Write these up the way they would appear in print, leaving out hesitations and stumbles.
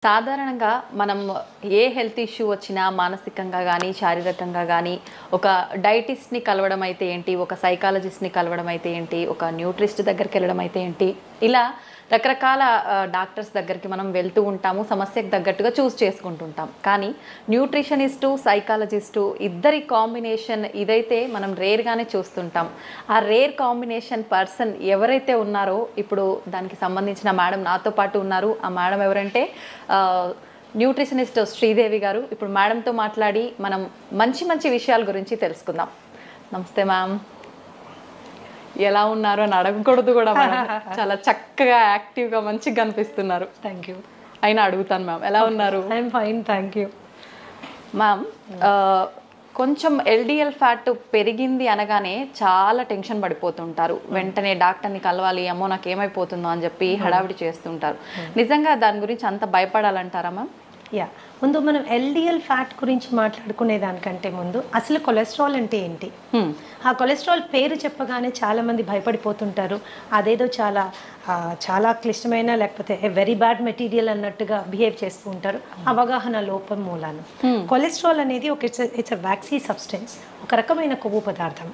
సాధారణంగా మనం ఏ health issue వచ్చినా మానసికంగా గానీ, శారీరకంగా గానీ ఒక డైటిస్ట్‌ని కలవడం అయితే ఏంటి, ఒక సైకాలజిస్ట్‌ని కలవడం అయితే ఏంటి, ఒక న్యూట్రిస్ట్ దగ్గరికెళ్ళడం అయితే ఏంటి, ఇలా రకరకాల డాక్టర్స్ దగ్గరికి మనం వెళ్తూ ఉంటాము. సమస్యకు తగ్గట్టుగా చూజ్ చేసుకుంటుంటాం. కానీ న్యూట్రిషనిస్టు, సైకాలజిస్టు ఇద్దరి కాంబినేషన్ ఇదైతే మనం రేర్‌గానే చూస్తుంటాం. ఆ రేర్ కాంబినేషన్ పర్సన్ ఎవరైతే ఉన్నారో ఇప్పుడు దానికి సంబంధించిన మేడం నాతో పాటు ఉన్నారు. ఆ మేడం ఎవరంటే న్యూట్రిషనిస్ట్ శ్రీదేవి గారు. ఇప్పుడు మేడంతో మాట్లాడి మనం మంచి మంచి విషయాల గురించి తెలుసుకుందాం. నమస్తే మ్యామ్. ఎలా ఉన్నారు అని అడగకూడదు కూడా మేడం. చాలా చక్కగా యాక్టివ్గా మంచిగా కనిపిస్తున్నారు. Thank you. అయినా అడుగుతాను మ్యామ్, ఎలా ఉన్నారు? I'm fine, thank you. Ma'am, కొంచెం ఎల్డిఎల్ ఫ్యాట్ పెరిగింది అనగానే చాలా టెన్షన్ పడిపోతుంటారు. వెంటనే డాక్టర్ని కలవాలి, అమ్మో నాకు ఏమైపోతుందో అని చెప్పి హడావిడి చేస్తుంటారు. నిజంగా దాని గురించి అంత భయపడాలంటారా మ్యామ్? యా, ముందు మనం ఎల్డిఎల్ ఫ్యాట్ గురించి మాట్లాడుకునే దానికంటే ముందు అసలు కొలెస్ట్రాల్ అంటే ఏంటి? ఆ కొలెస్ట్రాల్ పేరు చెప్పగానే చాలామంది భయపడిపోతుంటారు. అదేదో చాలా క్లిష్టమైన లేకపోతే వెరీ బ్యాడ్ మెటీరియల్ అన్నట్టుగా బిహేవ్ చేస్తూ ఉంటారు అవగాహన లోపం మూలాన. కొలెస్ట్రాల్ అనేది ఇట్స్ వ్యాక్సీ సబ్స్టెన్స్, ఒక రకమైన కొవ్వు పదార్థం.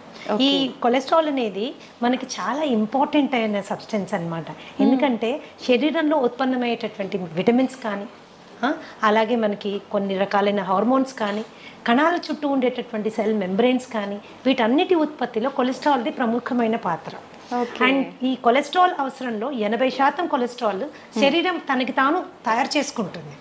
ఈ కొలెస్ట్రాల్ అనేది మనకి చాలా ఇంపార్టెంట్ అయిన సబ్స్టెన్స్ అన్నమాట. ఎందుకంటే శరీరంలో ఉత్పన్నమయ్యేటటువంటి విటమిన్స్ కానీ, అలాగే మనకి కొన్ని రకాలైన హార్మోన్స్ కానీ, కణాల చుట్టూ ఉండేటటువంటి సెల్ మెంబ్రెయిన్స్ కానీ, వీటన్నిటి ఉత్పత్తిలో కొలెస్ట్రాల్ది ప్రముఖమైన పాత్ర. అండ్ ఈ కొలెస్ట్రాల్ అవసరంలో 80% కొలెస్ట్రాల్ శరీరం తనకి తాను తయారు చేసుకుంటుంది.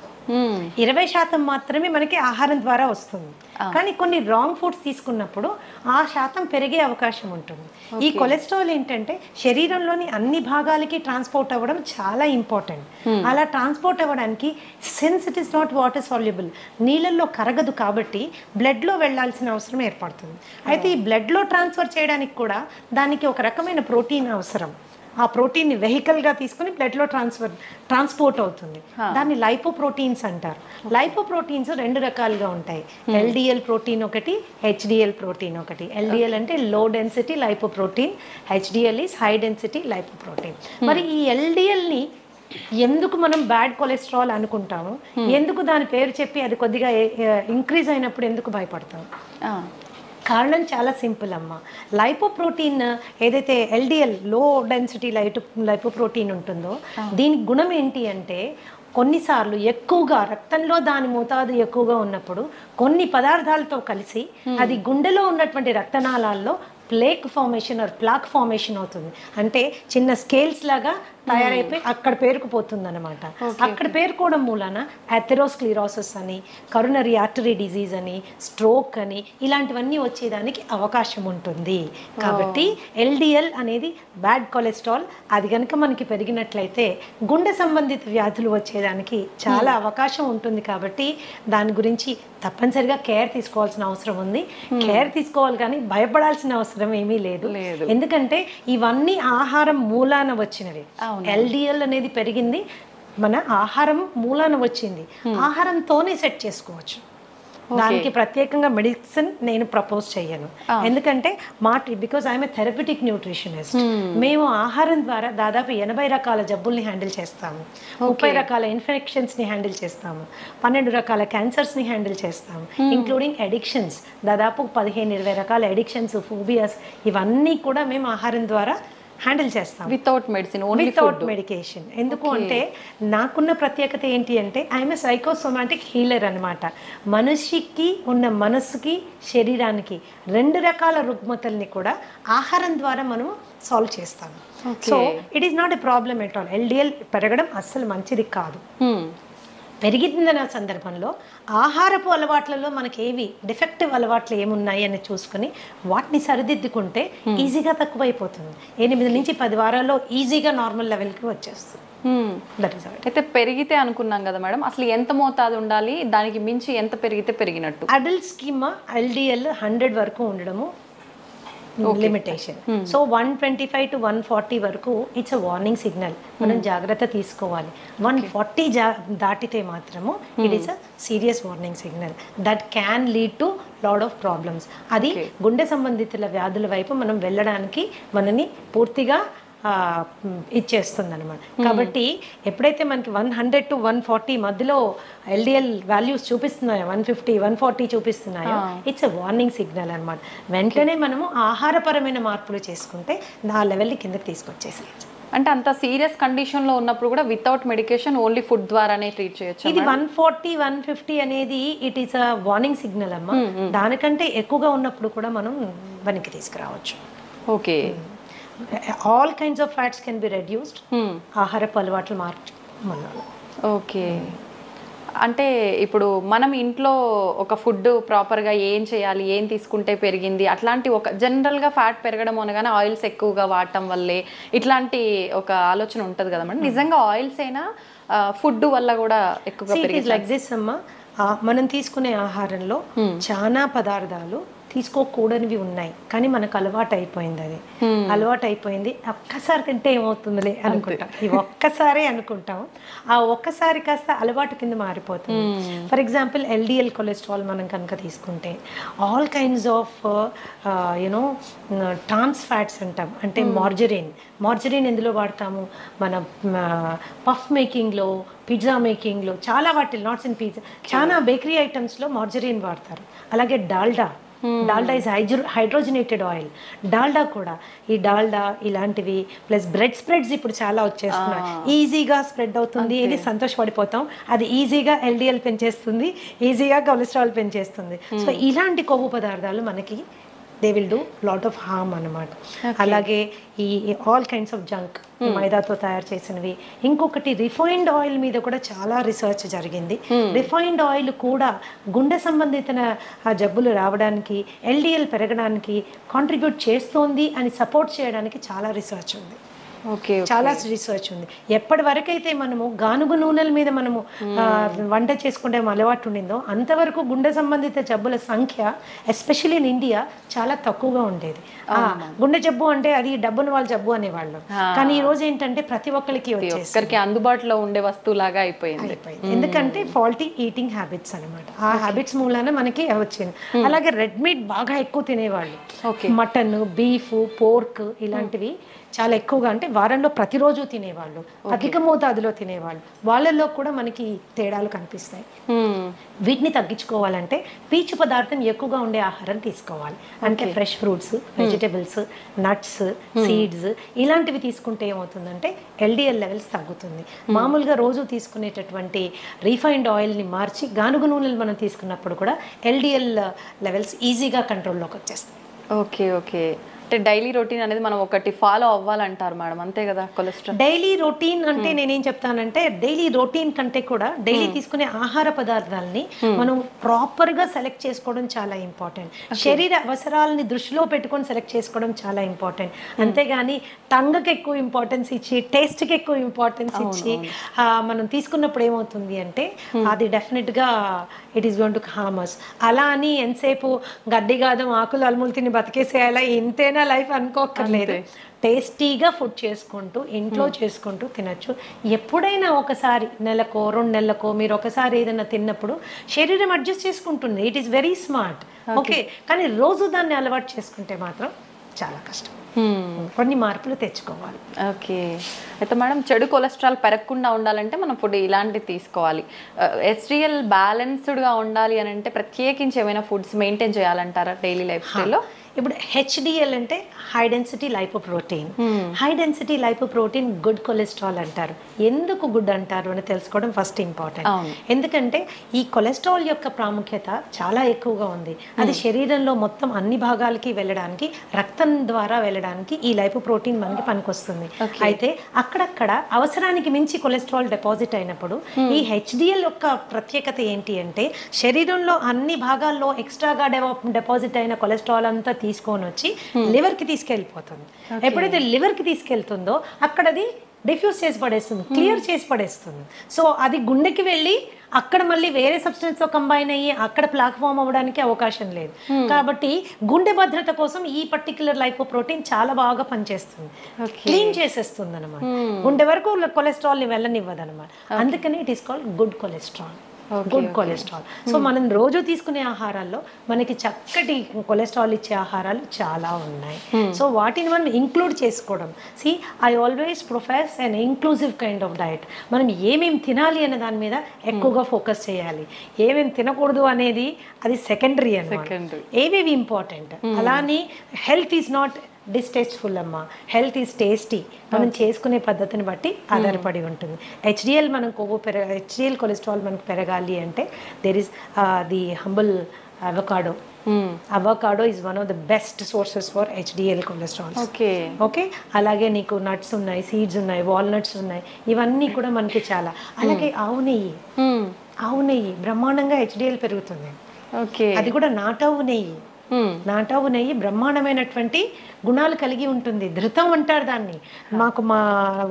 20% మాత్రమే మనకి ఆహారం ద్వారా వస్తుంది. కానీ కొన్ని రాంగ్ ఫుడ్స్ తీసుకున్నప్పుడు ఆ శాతం పెరిగే అవకాశం ఉంటుంది. ఈ కొలెస్ట్రాల్ ఏంటంటే శరీరంలోని అన్ని భాగాలకి ట్రాన్స్పోర్ట్ అవ్వడం చాలా ఇంపార్టెంట్. అలా ట్రాన్స్పోర్ట్ అవ్వడానికి, since it is not water soluble, నీళ్ళల్లో కరగదు కాబట్టి బ్లడ్లో వెళ్ళాల్సిన అవసరం ఏర్పడుతుంది. అయితే ఈ బ్లడ్లో ట్రాన్స్ఫర్ చేయడానికి కూడా దానికి ఒక రకమైన ప్రోటీన్ అవసరం. ఆ ప్రోటీన్ని వెహికల్గా తీసుకుని బ్లడ్లో ట్రాన్స్పోర్ట్ అవుతుంది. దాన్ని లైపోప్రోటీన్స్ అంటారు. లైపోప్రోటీన్స్ 2 రకాలుగా ఉంటాయి. ఎల్డిఎల్ ప్రోటీన్ ఒకటి, హెచ్డిఎల్ ప్రోటీన్ ఒకటి. ఎల్డిఎల్ అంటే low density lipoprotein, HDL is high density lipoprotein. మరి ఈ ఎల్డిఎల్ని ఎందుకు మనం బ్యాడ్ కొలెస్ట్రాల్ అనుకుంటాము, ఎందుకు దాని పేరు చెప్పి అది కొద్దిగా ఇంక్రీజ్ అయినప్పుడు ఎందుకు భయపడతాం? కారణం చాలా సింపుల్ అమ్మ. లైపోప్రోటీన్ ఏదైతే ఎల్డిఎల్ లో డెన్సిటీ లైపోప్రోటీన్ ఉంటుందో దీని గుణం ఏంటి అంటే, కొన్నిసార్లు ఎక్కువగా రక్తంలో దాని మోతాదు ఎక్కువగా ఉన్నప్పుడు కొన్ని పదార్థాలతో కలిసి అది గుండెలో ఉన్నటువంటి రక్తనాళాల్లో plaque formation or plaque formation అవుతుంది. అంటే చిన్న స్కేల్స్ లాగా తయారైపోయి అక్కడ పేరుకుపోతుంది అనమాట. అక్కడ పేరుకోవడం మూలాన అథెరోస్క్లిరోసిస్ అని, కరోనరీ ఆర్టరీ డిజీజ్ అని, స్ట్రోక్ అని ఇలాంటివన్నీ వచ్చేదానికి అవకాశం ఉంటుంది. కాబట్టి ఎల్డిఎల్ అనేది బ్యాడ్ కొలెస్ట్రాల్. అది కనుక మనకి పెరిగినట్లయితే గుండె సంబంధిత వ్యాధులు వచ్చేదానికి చాలా అవకాశం ఉంటుంది. కాబట్టి దాని గురించి తప్పనిసరిగా కేర్ తీసుకోవాల్సిన అవసరం ఉంది. కేర్ తీసుకోవాలి కానీ భయపడాల్సిన అవసరం ఏమీ లేదు. ఎందుకంటే ఇవన్నీ ఆహారం మూలాన వచ్చినవి. ఎల్డిఎల్ అనేది పెరిగింది మన ఆహారం మూలాన వచ్చింది. ఆహారంతోనే సెట్ చేసుకోవచ్చు. దానికి ప్రత్యేకంగా మెడిసిన్ నేను ప్రపోజ్ చేయను. ఎందుకంటే because I'm A therapeutic nutritionist. మేము ఆహారం ద్వారా దాదాపు 80 రకాల జబ్బుల్ని హ్యాండిల్ చేస్తాము, 30 రకాల ఇన్ఫెక్షన్స్ని హ్యాండిల్ చేస్తాము, 12 రకాల క్యాన్సర్స్ని హ్యాండిల్ చేస్తాము, ఇంక్లూడింగ్ అడిక్షన్స్. దాదాపు 15-20 రకాల అడిక్షన్స్, ఫోబియాస్ ఇవన్నీ కూడా మేము ఆహారం ద్వారా హ్యాండిల్ చేస్తాం. Without medicine, without medication. ఎందుకు అంటే నాకున్న ప్రత్యేకత ఏంటి అంటే ఐఎమ్ ఏ సైకోసోమాటిక్ హీలర్ అనమాట. మనిషికి ఉన్న మనసుకి, శరీరానికి 2 రకాల రుగ్మతల్ని కూడా ఆహారం ద్వారా మనం సాల్వ్ చేస్తాము. So it is not a problem at all. LDL పెరగడం అస్సలు మంచిది కాదు. పెరిగిందన్న సందర్భంలో ఆహారపు అలవాట్లలో మనకి ఏవి డిఫెక్టివ్ అలవాట్లు ఏమున్నాయి అని చూసుకుని వాటిని సరిదిద్దుకుంటే ఈజీగా తక్కువైపోతుంది. 8 నుంచి 10 వారాల్లో ఈజీగా నార్మల్ లెవెల్కి వచ్చేస్తుంది. అయితే పెరిగితే అనుకున్నాం కదా మేడం, అసలు ఎంత మోతాదు ఉండాలి, దానికి మించి ఎంత పెరిగితే పెరిగినట్టు? అడల్ట్ స్కీమ్ ఎల్డిఎల్ 100 వరకు ఉండడము లిమిటేషన్. సో 125 to 140 వరకు ఇట్స్ అ వార్నింగ్ సిగ్నల్. మనం జాగ్రత్త తీసుకోవాలి. 140 దాటితే మాత్రము it is a serious warning signal that can lead to lot of problems. అది గుండె సంబంధిత వ్యాధుల వైపు మనం వెళ్ళడానికి మనని పూర్తిగా ఇచ్చేస్తుంది అనమాట. కాబట్టి ఎప్పుడైతే మనకి 100 to 140 మధ్యలో ఎల్డిఎల్ వాల్యూస్ చూపిస్తున్నాయో, 150 140 చూపిస్తున్నాయో, ఇట్స్ ఎ వార్నింగ్ సిగ్నల్ అనమాట. వెంటనే మనము ఆహారపరమైన మార్పులు చేసుకుంటే ఆ లెవెల్ని కిందకి తీసుకొచ్చేసేయచ్చు. అంటే అంత సీరియస్ కండిషన్లో ఉన్నప్పుడు కూడా వితౌట్ మెడికేషన్ ఓన్లీ ఫుడ్ ద్వారానే ట్రీట్ చేయొచ్చు. ఇది 140 150 అనేది it is a warning signal అమ్మా. దానికంటే ఎక్కువగా ఉన్నప్పుడు కూడా మనం వెనక్కి తీసుకురావచ్చు. Okay, all kinds of fats can be reduced ఆహారపు అలవాట్లు మార్చు. ఓకే, అంటే ఇప్పుడు మనం ఇంట్లో ఒక ఫుడ్ ప్రాపర్గా ఏం చేయాలి, ఏం తీసుకుంటే పెరిగింది, అట్లాంటి ఒక జనరల్గా ఫ్యాట్ పెరగడం అనగానే ఆయిల్స్ ఎక్కువగా వాడటం వల్లే ఇట్లాంటి ఒక ఆలోచన ఉంటుంది కదా మేడం. నిజంగా ఆయిల్స్ అయినా ఫుడ్ వల్ల కూడా ఎక్కువగా పెరిగింది? లైక్ దిస్ అమ్మా, మనం తీసుకునే ఆహారంలో చాలా పదార్థాలు తీసుకోకూడనివి ఉన్నాయి, కానీ మనకు అలవాటు అయిపోయింది. అది అలవాటు అయిపోయింది. ఒక్కసారి తింటే ఏమవుతుందిలే అనుకుంటాం, ఇవి ఒక్కసారే అనుకుంటాం. ఆ ఒక్కసారి కాస్త అలవాటు కింద మారిపోతుంది. ఫర్ ఎగ్జాంపుల్ ఎల్డిఎల్ కొలెస్ట్రాల్ మనం కనుక తీసుకుంటే all kinds of you know trans fats అంటాం. అంటే మార్జరీన్ ఎందులో వాడతాము? మన పఫ్ మేకింగ్లో, పిజ్జా మేకింగ్లో, చాలా వాటిలో, నాట్స్ ఇన్ పిజ్జా, చాలా బేకరీ ఐటమ్స్లో మార్జరీన్ వాడతారు. అలాగే Dalda is hydrogenated oil. Dalda కూడా, ఈ డాల్డా ఇలాంటివి ప్లస్ బ్రెడ్ స్ప్రెడ్స్ ఇప్పుడు చాలా వచ్చేస్తున్నాయి. ఈజీగా స్ప్రెడ్ అవుతుంది, ఇది సంతోషపడిపోతాం. అది ఈజీగా ఎల్డిఎల్ పెంచేస్తుంది, ఈజీగా కొలెస్ట్రాల్ పెంచేస్తుంది. సో ఇలాంటి కొవ్వు పదార్థాలు మనకి they will do lot of harm అన్నమాట. అలాగే ఈ ఆల్ కైండ్స్ ఆఫ్ జంక్, మైదాతో తయారు చేసినవి. ఇంకొకటి రిఫైన్డ్ ఆయిల్ మీద కూడా చాలా రీసెర్చ్ జరిగింది. రిఫైన్డ్ ఆయిల్ కూడా గుండె సంబంధిత జబ్బులు రావడానికి, ఎల్డిఎల్ పెరగడానికి కాంట్రిబ్యూట్ చేస్తోంది అని సపోర్ట్ చేయడానికి చాలా రీసెర్చ్ ఉంది. చాలా రీసెర్చ్ ఉంది. ఎప్పటి వరకైతే మనము గానుగు నూనెల మీద మనము వంట చేసుకుంటే అలవాటు ఉండిందో అంతవరకు గుండె సంబంధిత జబ్బుల సంఖ్య ఎస్పెషల్లీ ఇన్ ఇండియా చాలా తక్కువగా ఉండేది. గుండె జబ్బు అంటే అది డబ్బున వాళ్ళ జబ్బు అనేవాళ్ళు, కానీ ఈ రోజు ఏంటంటే ప్రతి ఒక్కరికి వచ్చేసరికి అందుబాటులో ఉండే వస్తువులాగా అయిపోయింది. ఎందుకంటే ఫాల్టీ ఈటింగ్ హ్యాబిట్స్ అనమాట. ఆ హ్యాబిట్స్ మూలాన మనకి వచ్చింది. అలాగే రెడ్ మీట్ బాగా ఎక్కువ తినేవాళ్ళు, మటన్, బీఫ్, పోర్క్ ఇలాంటివి చాలా ఎక్కువగా, అంటే వారంలో ప్రతిరోజు తినేవాళ్ళు, అధిక మోతాదులో తినేవాళ్ళు, వాళ్ళల్లో కూడా మనకి తేడాలు కనిపిస్తాయి. వీటిని తగ్గించుకోవాలంటే పీచు పదార్థం ఎక్కువగా ఉండే ఆహారం తీసుకోవాలి. అంటే fresh fruits, vegetables, nuts, seeds ఇలాంటివి తీసుకుంటే ఏమవుతుందంటే ఎల్డిఎల్ లెవెల్స్ తగ్గుతుంది. మామూలుగా రోజు తీసుకునేటటువంటి రీఫైన్డ్ ఆయిల్ని మార్చి గానుగు నూనెలు మనం తీసుకున్నప్పుడు కూడా ఎల్డిఎల్ లెవెల్స్ ఈజీగా కంట్రోల్లోకి వచ్చేస్తాయి. ఓకే, అంటే డైలీ రొటీన్ అనేది మనం ఒకటి ఫాలో అవ్వాలంటారు మేడం, అంతే కదా? కొలెస్ట్రాల్ డైలీ రొటీన్ అంటే నేనేం చెప్తానంటే డైలీ రొటీన్ కంటే కూడా డైలీ తీసుకునే ఆహార పదార్థాలని మనం ప్రాపర్గా సెలెక్ట్ చేసుకోవడం చాలా ఇంపార్టెంట్. శరీర అవసరాలని దృష్టిలో పెట్టుకొని సెలెక్ట్ చేసుకోవడం చాలా ఇంపార్టెంట్. అంతేగాని టంగ్కి ఎక్కువ ఇంపార్టెన్స్ ఇచ్చి, టేస్ట్కి ఎక్కువ ఇంపార్టెన్స్ ఇచ్చి మనం తీసుకున్నప్పుడు ఏమవుతుంది అంటే అది డెఫినెట్గా it is going to harm us. అలా అని ఎంతసేపు గడ్డి గాదం ఆకులు అలుములు తిని బతికేసేయాలా, ఇంతేనా లైఫ్ అనుకోక్కర్లేదు. టేస్టీగా ఫుడ్ చేసుకుంటూ ఇంట్లో చేసుకుంటూ తినచ్చు. ఎప్పుడైనా ఒకసారి నెలకో 2 నెలలకో మీరు ఒకసారి ఏదైనా తిన్నప్పుడు శరీరం అడ్జస్ట్ చేసుకుంటుంది. It is very smart. Okay, కానీ రోజు దాన్ని అలవాటు చేసుకుంటే మాత్రం చాలా కష్టం. కొన్ని మార్పులు తెచ్చుకోవాలి. ఓకే, అయితే మేడం చెడు కొలెస్ట్రాల్ పెరగకుండా ఉండాలంటే మనం ఫుడ్ ఇలాంటివి తీసుకోవాలి. HDL బ్యాలెన్స్డ్గా ఉండాలి అని అంటే ప్రత్యేకించి ఏమైనా ఫుడ్స్ మెయింటైన్ చేయాలంటారా డైలీ లైఫ్ స్టైల్లో? ఇప్పుడు HDL అంటే high density lipoprotein. High density lipoprotein good cholesterol అంటారు. ఎందుకు గుడ్ అంటారు అని తెలుసుకోవడం ఫస్ట్ ఇంపార్టెంట్. ఎందుకంటే ఈ కొలెస్ట్రాల్ యొక్క ప్రాముఖ్యత చాలా ఎక్కువగా ఉంది. అది శరీరంలో మొత్తం అన్ని భాగాలకి వెళ్ళడానికి, రక్తం ద్వారా వెళ్ళడానికి ఈ లైపోప్రోటీన్ మనకి పనికొస్తుంది. అయితే అక్కడక్కడ అవసరానికి మించి కొలెస్ట్రాల్ డిపాజిట్ అయినప్పుడు ఈ HDL యొక్క ప్రత్యేకత ఏంటి అంటే శరీరంలో అన్ని భాగాల్లో ఎక్స్ట్రాగా డిపాజిట్ అయిన కొలెస్ట్రాల్ అంతా తీసుకొని వచ్చి లివర్కి తీసుకెళ్ళిపోతుంది. ఎప్పుడైతే లివర్కి తీసుకెళ్తుందో అక్కడ అది డిఫ్యూజ్ చేసి పడేస్తుంది, క్లియర్ చేసి పడేస్తుంది. సో అది గుండెకి వెళ్ళి అక్కడ మళ్ళీ వేరే సబ్స్టెన్స్తో కంబైన్ అయ్యి అక్కడ ప్లాక్ ఫామ్ అవ్వడానికి అవకాశం లేదు. కాబట్టి గుండె భద్రత కోసం ఈ పర్టిక్యులర్ లైపోప్రోటీన్ చాలా బాగా పనిచేస్తుంది, క్లీన్ చేసేస్తుంది అనమాట. గుండె వరకు కొలెస్ట్రాల్ని వెళ్ళనివ్వదు అనమాట. అందుకని it is called good cholesterol. Good cholesterol. So మనం రోజు తీసుకునే ఆహారాల్లో మనకి చక్కటి కొలెస్ట్రాల్ ఇచ్చే ఆహారాలు చాలా ఉన్నాయి. సో వాటిని మనం ఇంక్లూడ్ చేసుకోవడం. See I always profess an inclusive kind of diet. మనం ఏమేమి తినాలి అనే దాని మీద ఎక్కువగా ఫోకస్ చేయాలి. ఏమేమి తినకూడదు అనేది అది సెకండరీ అన్నమాట. ఏవేవి ఇంపార్టెంట్. అలానే హెల్త్ ఈజ్ నాట్ డిస్టేస్ట్ఫుల్ అమ్మా, హెల్త్ ఈజ్ టేస్టీ. మనం చేసుకునే పద్ధతిని బట్టి ఆధారపడి ఉంటుంది. హెచ్డిఎల్ మనం హెచ్డిఎల్ కొలెస్ట్రాల్ మనకు పెరగాలి అంటే there is the humble avocado. Avocado is one of the best sources for HDL cholesterol. Okay, అలాగే నీకు నట్స్ ఉన్నాయి, సీడ్స్ ఉన్నాయి, వాల్నట్స్ ఉన్నాయి, ఇవన్నీ కూడా మనకి చాలా. అలాగే ఆవు నెయ్యి బ్రహ్మాండంగా హెచ్డిఎల్ పెరుగుతుంది. అది కూడా నాటావు నెయ్యి. నాటావు నెయ్యి బ్రహ్మాండమైనటువంటి గుణాలు కలిగి ఉంటుంది. ధృతం అంటారు దాన్ని. మాకు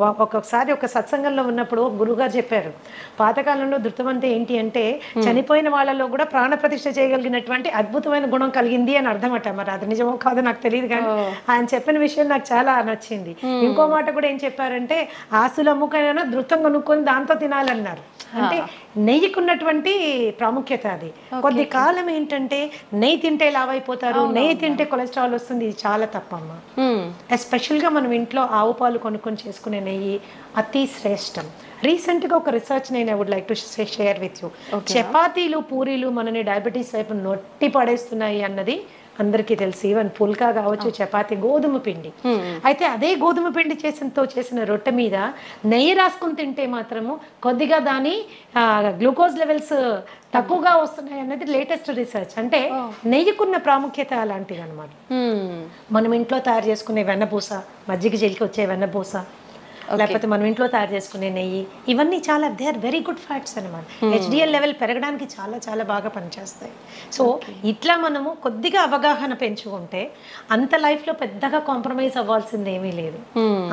ఒక్కొక్కసారి ఒక సత్సంగంలో ఉన్నప్పుడు గురువుగారు చెప్పారు, పాతకాలంలో ధృతం అంటే ఏంటి అంటే చనిపోయిన వాళ్ళలో కూడా ప్రాణ ప్రతిష్ఠ చేయగలిగినటువంటి అద్భుతమైన గుణం కలిగింది అని అర్థమట. మరి అది నిజమో కాదో నాకు తెలియదు, కానీ ఆయన చెప్పిన విషయం నాకు చాలా నచ్చింది. ఇంకో మాట కూడా ఏం చెప్పారంటే ఆస్తులు అమ్ముకైనా ధృతం కొనుక్కొని దాంతో తినాలన్నారు. అంటే నెయ్యికి ఉన్నటువంటి ప్రాముఖ్యత అది. కొద్ది కాలం ఏంటంటే నెయ్యి తింటే లావైపోతారు, నెయ్యి తింటే కొలెస్ట్రాల్ వస్తుంది. ఇది చాలా తప్పమ్మా. ఎస్పెషల్గా మనం ఇంట్లో ఆవు పాలు కొనుక్కొని చేసుకునే నెయ్యి అతి శ్రేష్టం. రీసెంట్గా ఒక రీసెర్చ్ నేను I would like to share with you. చపాతీలు పూరీలు మనని డయాబెటీస్ వైపు నొట్టి పడేస్తున్నాయి అన్నది అందరికీ తెలుసు. ఈవెన్ పుల్కా కావచ్చు, చపాతి, గోధుమ పిండి. అయితే అదే గోధుమ పిండి చేసిన రొట్టె మీద నెయ్యి రాసుకుని తింటే మాత్రము కొద్దిగా దాని గ్లూకోజ్ లెవెల్స్ తక్కువగా వస్తున్నాయి అన్నది లేటెస్ట్ రీసెర్చ్. అంటే నెయ్యికున్న ప్రాముఖ్యత అలాంటిది అనమాట. మనం ఇంట్లో తయారు చేసుకునే వెన్నపూస, మజ్జిగ జల్లికి వచ్చే వెన్నపూస, లేకపోతే మనం ఇంట్లో తయారు చేసుకునే నెయ్యి, ఇవన్నీ చాలా they are very good fats అనమాట. హెచ్డిఎల్ లెవెల్ పెరగడానికి చాలా చాలా బాగా పనిచేస్తాయి. సో ఇట్లా మనము కొద్దిగా అవగాహన పెంచుకుంటే అంత లైఫ్లో పెద్దగా కాంప్రమైజ్ అవ్వాల్సింది ఏమీ లేదు.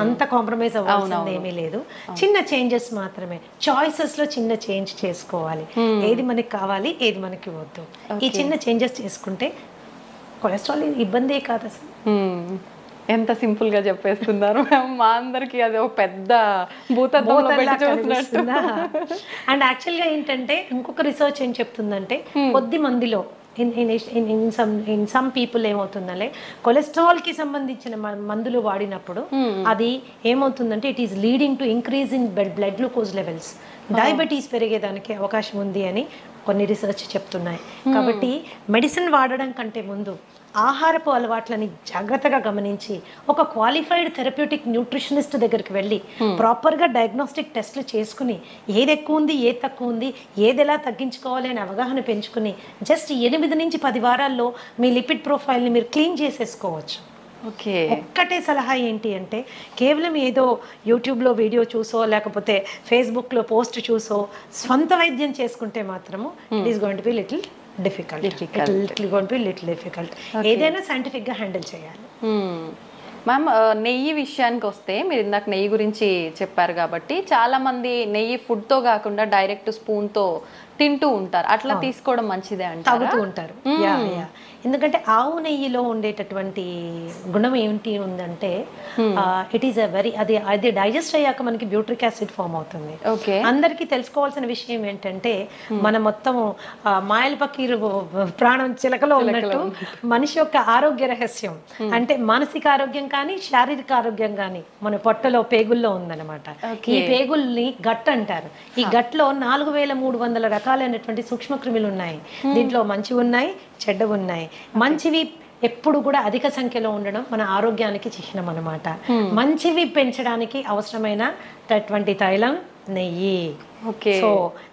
అంత కాంప్రమైజ్ అవ్వాల్సింది ఏమీ లేదు. చిన్న చేంజెస్ మాత్రమే, చాయిసెస్లో చిన్న చేంజ్ చేసుకోవాలి. ఏది మనకి కావాలి, ఏది మనకి వద్దు, ఈ చిన్న చేంజెస్ చేసుకుంటే కొలెస్ట్రాల్ ఇబ్బందే కాదు అసలు. ఎంత సింపుల్ గా చెప్పేస్తున్నారు మా అందరికి. అది ఒక పెద్ద భూతద్దంలో పెట్టి చూస్తున్నట్టు. అండ్ యాక్చువల్గా ఏంటంటే ఇంకొక రీసెర్చ్ ఏం చెప్తుందంటే కొద్ది మందిలో ఇన్ సమ్ పీపుల్ ఏమవుతుందంటే కొలెస్ట్రాల్కి సంబంధించిన మందులు వాడినప్పుడు అది ఏమవుతుందంటే it is leading to increase in blood glucose levels, diabetes పెరిగేదానికి అవకాశం ఉంది అని కొన్ని రీసెర్చ్ చెప్తున్నాయి. కాబట్టి మెడిసిన్ వాడడం కంటే ముందు ఆహారపు అలవాట్లని జాగ్రత్తగా గమనించి ఒక క్వాలిఫైడ్ థెరప్యూటిక్ న్యూట్రిషనిస్ట్ దగ్గరికి వెళ్ళి ప్రాపర్గా డయాగ్నోస్టిక్ టెస్ట్లు చేసుకుని ఏది ఎక్కువ ఉంది, ఏది తక్కువ ఉంది, ఏది ఎలా తగ్గించుకోవాలి అని అవగాహన పెంచుకుని జస్ట్ 8 నుంచి 10 వారాల్లో మీ లిపిడ్ ప్రొఫైల్ని మీరు క్లీన్ చేసేసుకోవచ్చు. ఒక్కటే సలహా ఏంటి అంటే కేవలం ఏదో యూట్యూబ్లో వీడియో చూసో లేకపోతే ఫేస్బుక్లో పోస్ట్ చూసో స్వంత వైద్యం చేసుకుంటే మాత్రము it is going to be little difficult. ఏదైనా సైంటిఫిక్ గా హ్యాండిల్ చేయాలి. మ్యామ్, నెయ్యి విషయానికి వస్తే మీరు ఇందాక నెయ్యి గురించి చెప్పారు కాబట్టి చాలా మంది నెయ్యి ఫుడ్ తో కాకుండా డైరెక్ట్ స్పూన్ తో తింటూ ఉంటారు. అట్లా తీసుకోవడం మంచిదే అంటే తాగుతూ ఉంటారు. ఎందుకంటే ఆవు నెయ్యిలో ఉండేటటువంటి గుణం ఏంటి ఉందంటే ఇట్ ఈస్ అది డైజెస్ట్ అయ్యాక మనకి బ్యూట్రిక్ యాసిడ్ ఫామ్ అవుతుంది. అందరికీ తెలుసుకోవాల్సిన విషయం ఏంటంటే మన మొత్తం మాయల పకీరు ప్రాణం చిలకలో ఉన్నట్టు మనిషి యొక్క ఆరోగ్య రహస్యం అంటే మానసిక ఆరోగ్యం కానీ శారీరక ఆరోగ్యం కానీ మన పొట్టలో పేగుల్లో ఉందన్నమాట. ఈ పేగుల్ని గట్ అంటారు. ఈ గట్లో 4300 రకాలైనటువంటి సూక్ష్మక్రిములు ఉన్నాయి. దీంట్లో మంచివి ఉన్నాయి, చెడ్డవి ఉన్నాయి. మంచివి ఎప్పుడు కూడా అధిక సంఖ్యలో ఉండడం మన ఆరోగ్యానికి చిహ్నం అన్నమాట. మంచివి పెంచడానికి అవసరమైనటువంటి తైలం నెయ్యి. సో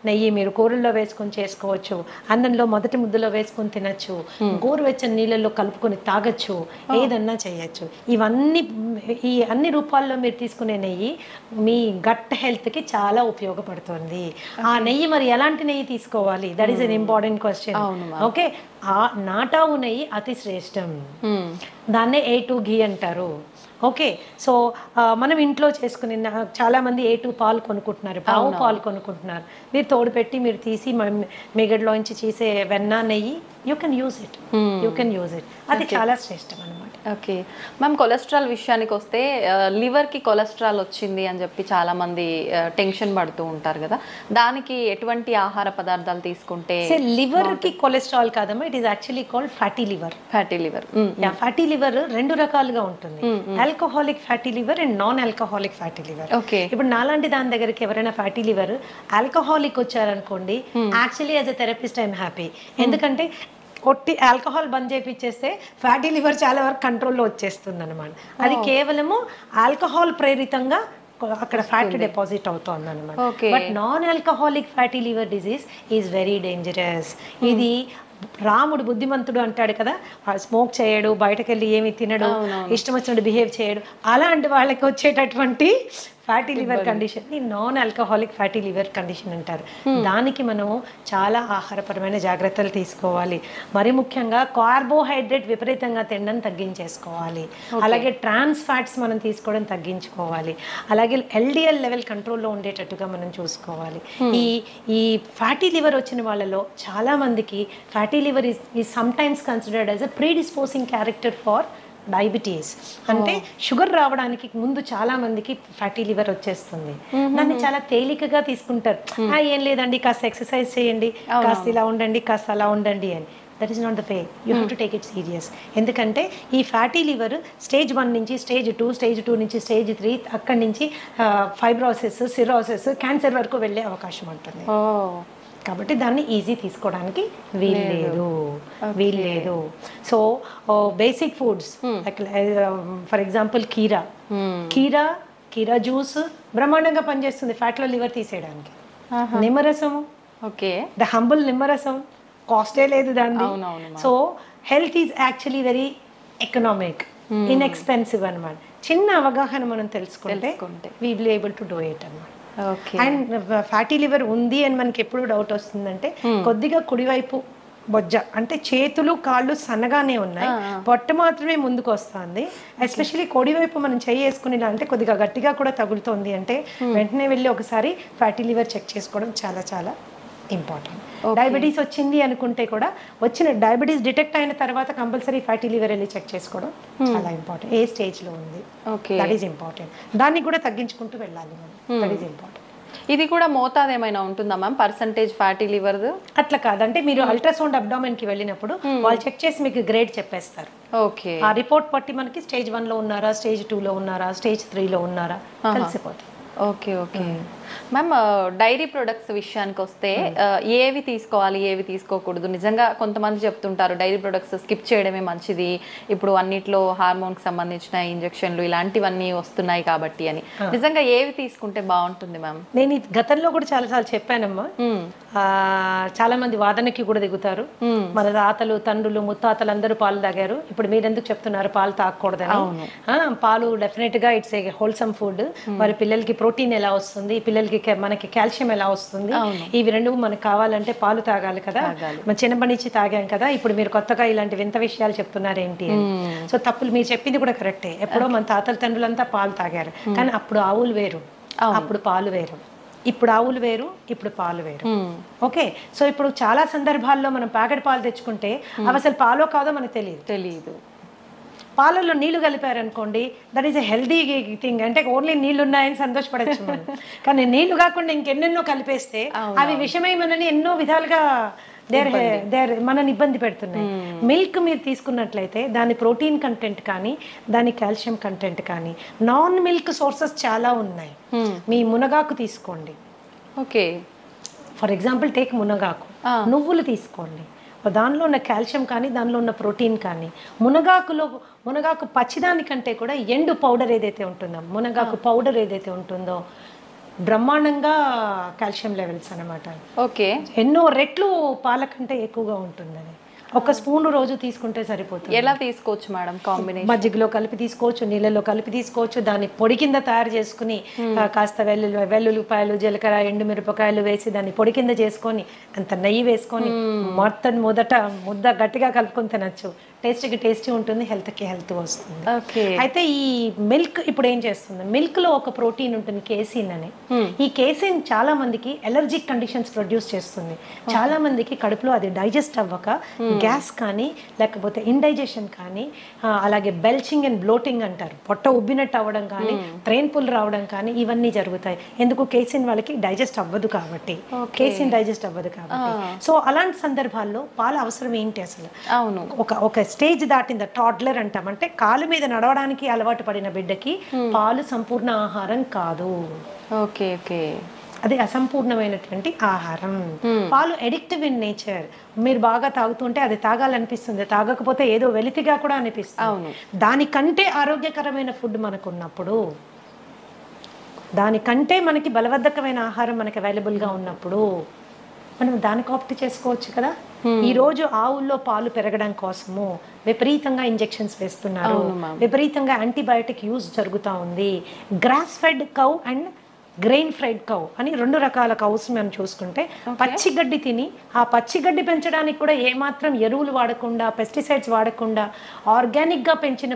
నెయ్యి మీరు కూరల్లో వేసుకొని చేసుకోవచ్చు, అన్నంలో మొదటి ముద్దలో వేసుకొని తినచ్చు, గోరువెచ్చని నీళ్ళల్లో కలుపుకొని తాగొచ్చు, ఏదన్నా చేయొచ్చు. ఈ అన్ని రూపాల్లో మీరు తీసుకునే నెయ్యి మీ గట్ హెల్త్కి చాలా ఉపయోగపడుతుంది. ఆ నెయ్యి మరి ఎలాంటి నెయ్యి తీసుకోవాలి, that is an important question. Okay, ఆ నాటావు నెయ్యి అతి శ్రేష్టం, దాన్నే A2 ఘీ అంటారు. ఓకే, సో మనం ఇంట్లో చేసుకుని చాలామంది A2 పాలు కొనుక్కుంటున్నారు, ఆవు పాలు కొనుక్కుంటున్నారు. మీరు తోడు పెట్టి మీరు తీసి మిగడ్లోంచి చేసే వెన్న నెయ్యి యూ కెన్ యూజ్ ఇట్. అది చాలా శ్రేష్టం అనమాట. ఓకే మ్యామ్, కొలెస్ట్రాల్ విషయానికి వస్తే లివర్కి కొలెస్ట్రాల్ వచ్చింది అని చెప్పి చాలామంది టెన్షన్ పడుతూ ఉంటారు కదా, దానికి ఎటువంటి ఆహార పదార్థాలు తీసుకుంటే? లివర్కి కొలెస్ట్రాల్ కాదమ్మా, it is actually called fatty liver. Fatty liver. Fatty liver రెండు రకాలుగా ఉంటుంది, alcoholic fatty liver and non alcoholic fatty liver. Okay, ఇప్పుడు నాలాంటి దాని దగ్గరికి ఎవరైనా ఫ్యాటీ లివర్ ఆల్కహాలిక్ వచ్చారనుకోండి, actually as a therapist I'm happy. ఎందుకంటే కొట్టి ఆల్కహాల్ బంద్ చేయించేస్తే ఫ్యాటీ లివర్ చాలా వరకు కంట్రోల్లో వచ్చేస్తుంది అనమాట. అది కేవలము ఆల్కహాల్ ప్రేరితంగా అక్కడ ఫ్యాట్ డిపాజిట్ అవుతుంది అనమాట. But non alcoholic fatty liver disease is very dangerous. ఇది రాముడు బుద్ధిమంతుడు అంటాడు కదా, స్మోక్ చేయడు, బయటకు వెళ్ళి ఏమి తినడు, ఇష్టం వచ్చినట్టు బిహేవ్ చేయడు, అలాంటి వాళ్ళకి వచ్చేటటువంటి ఫ్యాటీ లివర్ కండిషన్ ని non alcoholic fatty liver condition అంటారు. దానికి మనము చాలా ఆహారపరమైన జాగ్రత్తలు తీసుకోవాలి. మరి ముఖ్యంగా కార్బోహైడ్రేట్ విపరీతంగా తినడం తగ్గించేసుకోవాలి. అలాగే ట్రాన్స్ ఫ్యాట్స్ మనం తీసుకోవడం తగ్గించుకోవాలి. అలాగే ఎల్డిఎల్ లెవెల్ కంట్రోల్లో ఉండేటట్టుగా మనం చూసుకోవాలి. ఈ ఫ్యాటీ లివర్ వచ్చిన వాళ్ళలో చాలా మందికి fatty liver is some times considered as a predisposing character for diabetes. అంటే షుగర్ రావడానికి ముందు చాలా మందికి ఫ్యాటీ లివర్ వచ్చేస్తుంది. దాన్ని చాలా తేలికగా తీసుకుంటారు. ఏం లేదండి, కాస్త ఎక్సర్సైజ్ చేయండి, కాస్త ఇలా ఉండండి, కాస్త అలా ఉండండి అని. That is not the way. You have to take it serious. ఎందుకంటే ఈ ఫ్యాటీ లివర్ స్టేజ్ 1 నుంచి స్టేజ్ 2, స్టేజ్ 2 నుంచి స్టేజ్ 3, అక్కడి నుంచి ఫైబ్రోసిస్, సిరోసిస్, క్యాన్సర్ వరకు వెళ్ళే అవకాశం ఉంటుంది. కాబట్టి దాన్ని ఈజీ తీసుకోవడానికి వీల్లేదు. So basic foods for example కీరా జ్యూస్ బ్రహ్మాండంగా పనిచేస్తుంది ఫ్యాట్లో లివర్ తీసేయడానికి. నిమ్మరసం, ద హంబుల్ నిమ్మరసం, కాస్టే లేదు దాన్ని. So health is actually very economic, inexpensive అనమాట. చిన్న అవగాహన మనం తెలుసుకుంటే we will able to do it అన్నమాట. అండ్ ఫ్యాటీ లివర్ ఉంది అని మనకి ఎప్పుడు డౌట్ వస్తుందంటే, కొద్దిగా కుడివైపు బొజ్జ అంటే చేతులు కాళ్ళు సన్నగానే ఉన్నాయి, పొట్ట మాత్రమే ముందుకు వస్తుంది. ఎస్పెషల్లీ కుడివైపు మనం చెయ్యి వేసుకునేలా అంటే కొద్దిగా గట్టిగా కూడా తగులుతోంది అంటే వెంటనే వెళ్ళి ఒకసారి ఫ్యాటీ లివర్ చెక్ చేసుకోవడం చాలా చాలా ఇంపార్టెంట్. డయాబెటీస్ వచ్చింది అనుకుంటే కూడా వచ్చిన డయాబెటీస్ డిటెక్ట్ అయిన తర్వాత కంపల్సరీ ఫ్యాటీ లివర్ వెళ్ళి చెక్ చేసుకోవడం చాలా ఇంపార్టెంట్. ఏ స్టేజ్లో ఉంది, దట్ ఈస్ ఇంపార్టెంట్. దాన్ని కూడా తగ్గించుకుంటూ వెళ్ళాలి మనం, దట్ ఈస్ ఇంపార్టెంట్. ఇది కూడా మోతాదు ఏమైనా ఉంటుందా మ్యామ్, పర్సంటేజ్ ఫ్యాటీ లివర్? అట్లా కాదంటే మీరు అల్ట్రాసౌండ్ అబ్డామెన్కి వెళ్ళినప్పుడు వాళ్ళు చెక్ చేసి మీకు గ్రేడ్ చెప్పేస్తారు. ఓకే, ఆ రిపోర్ట్ బట్టి మనకి స్టేజ్ 1లో ఉన్నారా, స్టేజ్ 2లో ఉన్నారా, స్టేజ్ 3లో ఉన్నారా తెలిసిపోతుంది. ఓకే మ్యామ్, డైరీ ప్రొడక్ట్స్ విషయానికి వస్తే ఏవి తీసుకోవాలి, ఏవి తీసుకోకూడదు? నిజంగా కొంతమంది చెప్తుంటారు డైరీ ప్రొడక్ట్స్ స్కిప్ చేయడమే మంచిది, ఇప్పుడు అన్నిట్లో హార్మోన్కి సంబంధించిన ఇంజెక్షన్లు ఇలాంటివన్నీ వస్తున్నాయి కాబట్టి అని. నిజంగా ఏవి తీసుకుంటే బాగుంటుంది మ్యామ్? నేను గతంలో కూడా చాలాసార్లు చెప్పానమ్మా. చాలా మంది వాదనకి కూడా దిగుతారు. మన తాతలు, తండ్రులు, ముత్తాతలు అందరూ పాలు తాగారు, ఇప్పుడు మీరెందుకు చెప్తున్నారు పాలు తాగకూడదని? పాలు డెఫినెట్ గా ఇట్స్ ఏ హోల్సమ్ ఫుడ్. మరి పిల్లలకి ప్రోటీన్ ఎలా వస్తుంది, పిల్లలకి మనకి కాల్షియం ఎలా వస్తుంది, ఇవి రెండు మనకు కావాలంటే పాలు తాగాలి కదా. మన చిన్నప్పటి నుంచి తాగాం కదా, ఇప్పుడు మీరు కొత్తగా ఇలాంటి వింత విషయాలు చెప్తున్నారేంటి అని. సో తప్పులు మీరు చెప్పింది కూడా కరెక్టే. ఎప్పుడో మన తాతల తండ్రులంతా పాలు తాగారు, కానీ అప్పుడు ఆవులు వేరు, అప్పుడు పాలు వేరు. ఇప్పుడు ఆవులు వేరు, ఇప్పుడు పాలు వేరు. ఓకే, సో ఇప్పుడు చాలా సందర్భాల్లో మనం ప్యాకెట్ పాలు తెచ్చుకుంటే అవి అసలు పాలో కాదో మనకు తెలియదు. పాలల్లో నీళ్లు కలిపారనుకోండి, that is a healthy thing. అంటే ఓన్లీ నీళ్లు ఉన్నాయని సంతోషపడచ్చు మనం, కానీ నీళ్లు కాకుండా ఇంకెన్నెన్నో కలిపేస్తే అవి విషమై మనని ఎన్నో విధాలుగా మనని ఇబ్బంది పెడుతున్నాయి. మిల్క్ మీరు తీసుకున్నట్లయితే దాని ప్రోటీన్ కంటెంట్ కానీ, దాని కాల్షియం కంటెంట్ కానీ, నాన్ మిల్క్ సోర్సెస్ చాలా ఉన్నాయి. మీ మునగాకు తీసుకోండి. ఓకే, ఫర్ ఎగ్జాంపుల్ టేక్ మునగాకు. నువ్వులు తీసుకోండి, దానిలో ఉన్న కాల్షియం కానీ, దానిలో ఉన్న ప్రోటీన్ కానీ. మునగాకు పచ్చిదానికంటే కూడా ఎండు పౌడర్ ఏదైతే ఉంటుందో, మునగాకు పౌడర్ ఏదైతే ఉంటుందో బ్రహ్మాండంగా కాల్షియం లెవెల్స్ అనమాట. ఓకే, ఎన్నో రెట్లు పాల కంటే ఎక్కువగా ఉంటుందని. ఒక స్పూన్ రోజు తీసుకుంటే సరిపోతుంది. ఎలా తీసుకోవచ్చు మేడం? కాంబినేషన్ మజ్జిగలో కలిపి తీసుకోవచ్చు, నీళ్ళలో కలిపి తీసుకోవచ్చు. దాన్ని పొడి కింద తయారు చేసుకుని కాస్త వెల్లుల్లిపాయలు, జీలకర్ర, ఎండుమిరపకాయలు వేసి దాన్ని పొడి కింద చేసుకొని అంత నెయ్యి వేసుకొని మొదట ముద్ద గట్టిగా కలుపుకొని తినచ్చు. టేస్టీ ఉంటుంది, హెల్త్కి హెల్త్ వస్తుంది. అయితే ఈ మిల్క్ ఇప్పుడు ఏం చేస్తుంది, మిల్క్ లో ఒక ప్రోటీన్ ఉంటుంది కేసిన్ అని. ఈ కేసిన్ చాలా మందికి ఎలర్జిక్ కండిషన్స్ ప్రొడ్యూస్ చేస్తుంది. చాలా మందికి కడుపులో అది డైజెస్ట్ అవ్వక గ్యాస్ కానీ లేకపోతే ఇండైజెషన్ కానీ అలాగే బెల్చింగ్ అండ్ బ్లోటింగ్ అంటారు, పొట్ట ఉబ్బినట్టు అవ్వడం కానీ ట్రైన్ పుల్ రావడం కానీ ఇవన్నీ జరుగుతాయి. ఎందుకు కేసిన్ వాళ్ళకి డైజెస్ట్ అవ్వదు కాబట్టి, కేసిన్ డైజెస్ట్ అవ్వదు కాబట్టి. సో అలాంటి సందర్భాల్లో పాలు అవసరం ఏంటి అసలు? అవును, ఒక స్టేజ్ దాటింది టాడ్లర్ అంటాం, అంటే కాలు మీద నడవడానికి అలవాటు పడిన బిడ్డకి పాలు సంపూర్ణ ఆహారం కాదు. ఓకే ఓకే, అది అసంపూర్ణమైనటువంటి ఆహారం. పాలు ఎడిక్టివ్ ఇన్ నేచర్. మీరు బాగా తాగుతుంటే అది తాగాలనిపిస్తుంది, తాగకపోతే ఏదో వెలితిగా కూడా అనిపిస్తుంది. దానికంటే ఆరోగ్యకరమైన ఫుడ్ మనకు ఉన్నప్పుడు, దానికంటే మనకి బలవర్ధకమైన ఆహారం మనకి అవైలబుల్గా ఉన్నప్పుడు మనం దానికి ఆప్ట్ చేసుకోవచ్చు కదా. ఈ రోజు ఆవుల్లో పాలు పెరగడం కోసము విపరీతంగా ఇంజెక్షన్స్ వేస్తున్నారు, విపరీతంగా యాంటీబయాటిక్ యూజ్ జరుగుతూ ఉంది. Grass fed cow and grain fried cow అని 2 రకాల కౌస్ మనం చూసుకుంటే, పచ్చిగడ్డి తిని ఆ పచ్చిగడ్డి పెంచడానికి కూడా ఏమాత్రం ఎరువులు వాడకుండా, పెస్టిసైడ్స్ వాడకుండా ఆర్గానిక్గా పెంచిన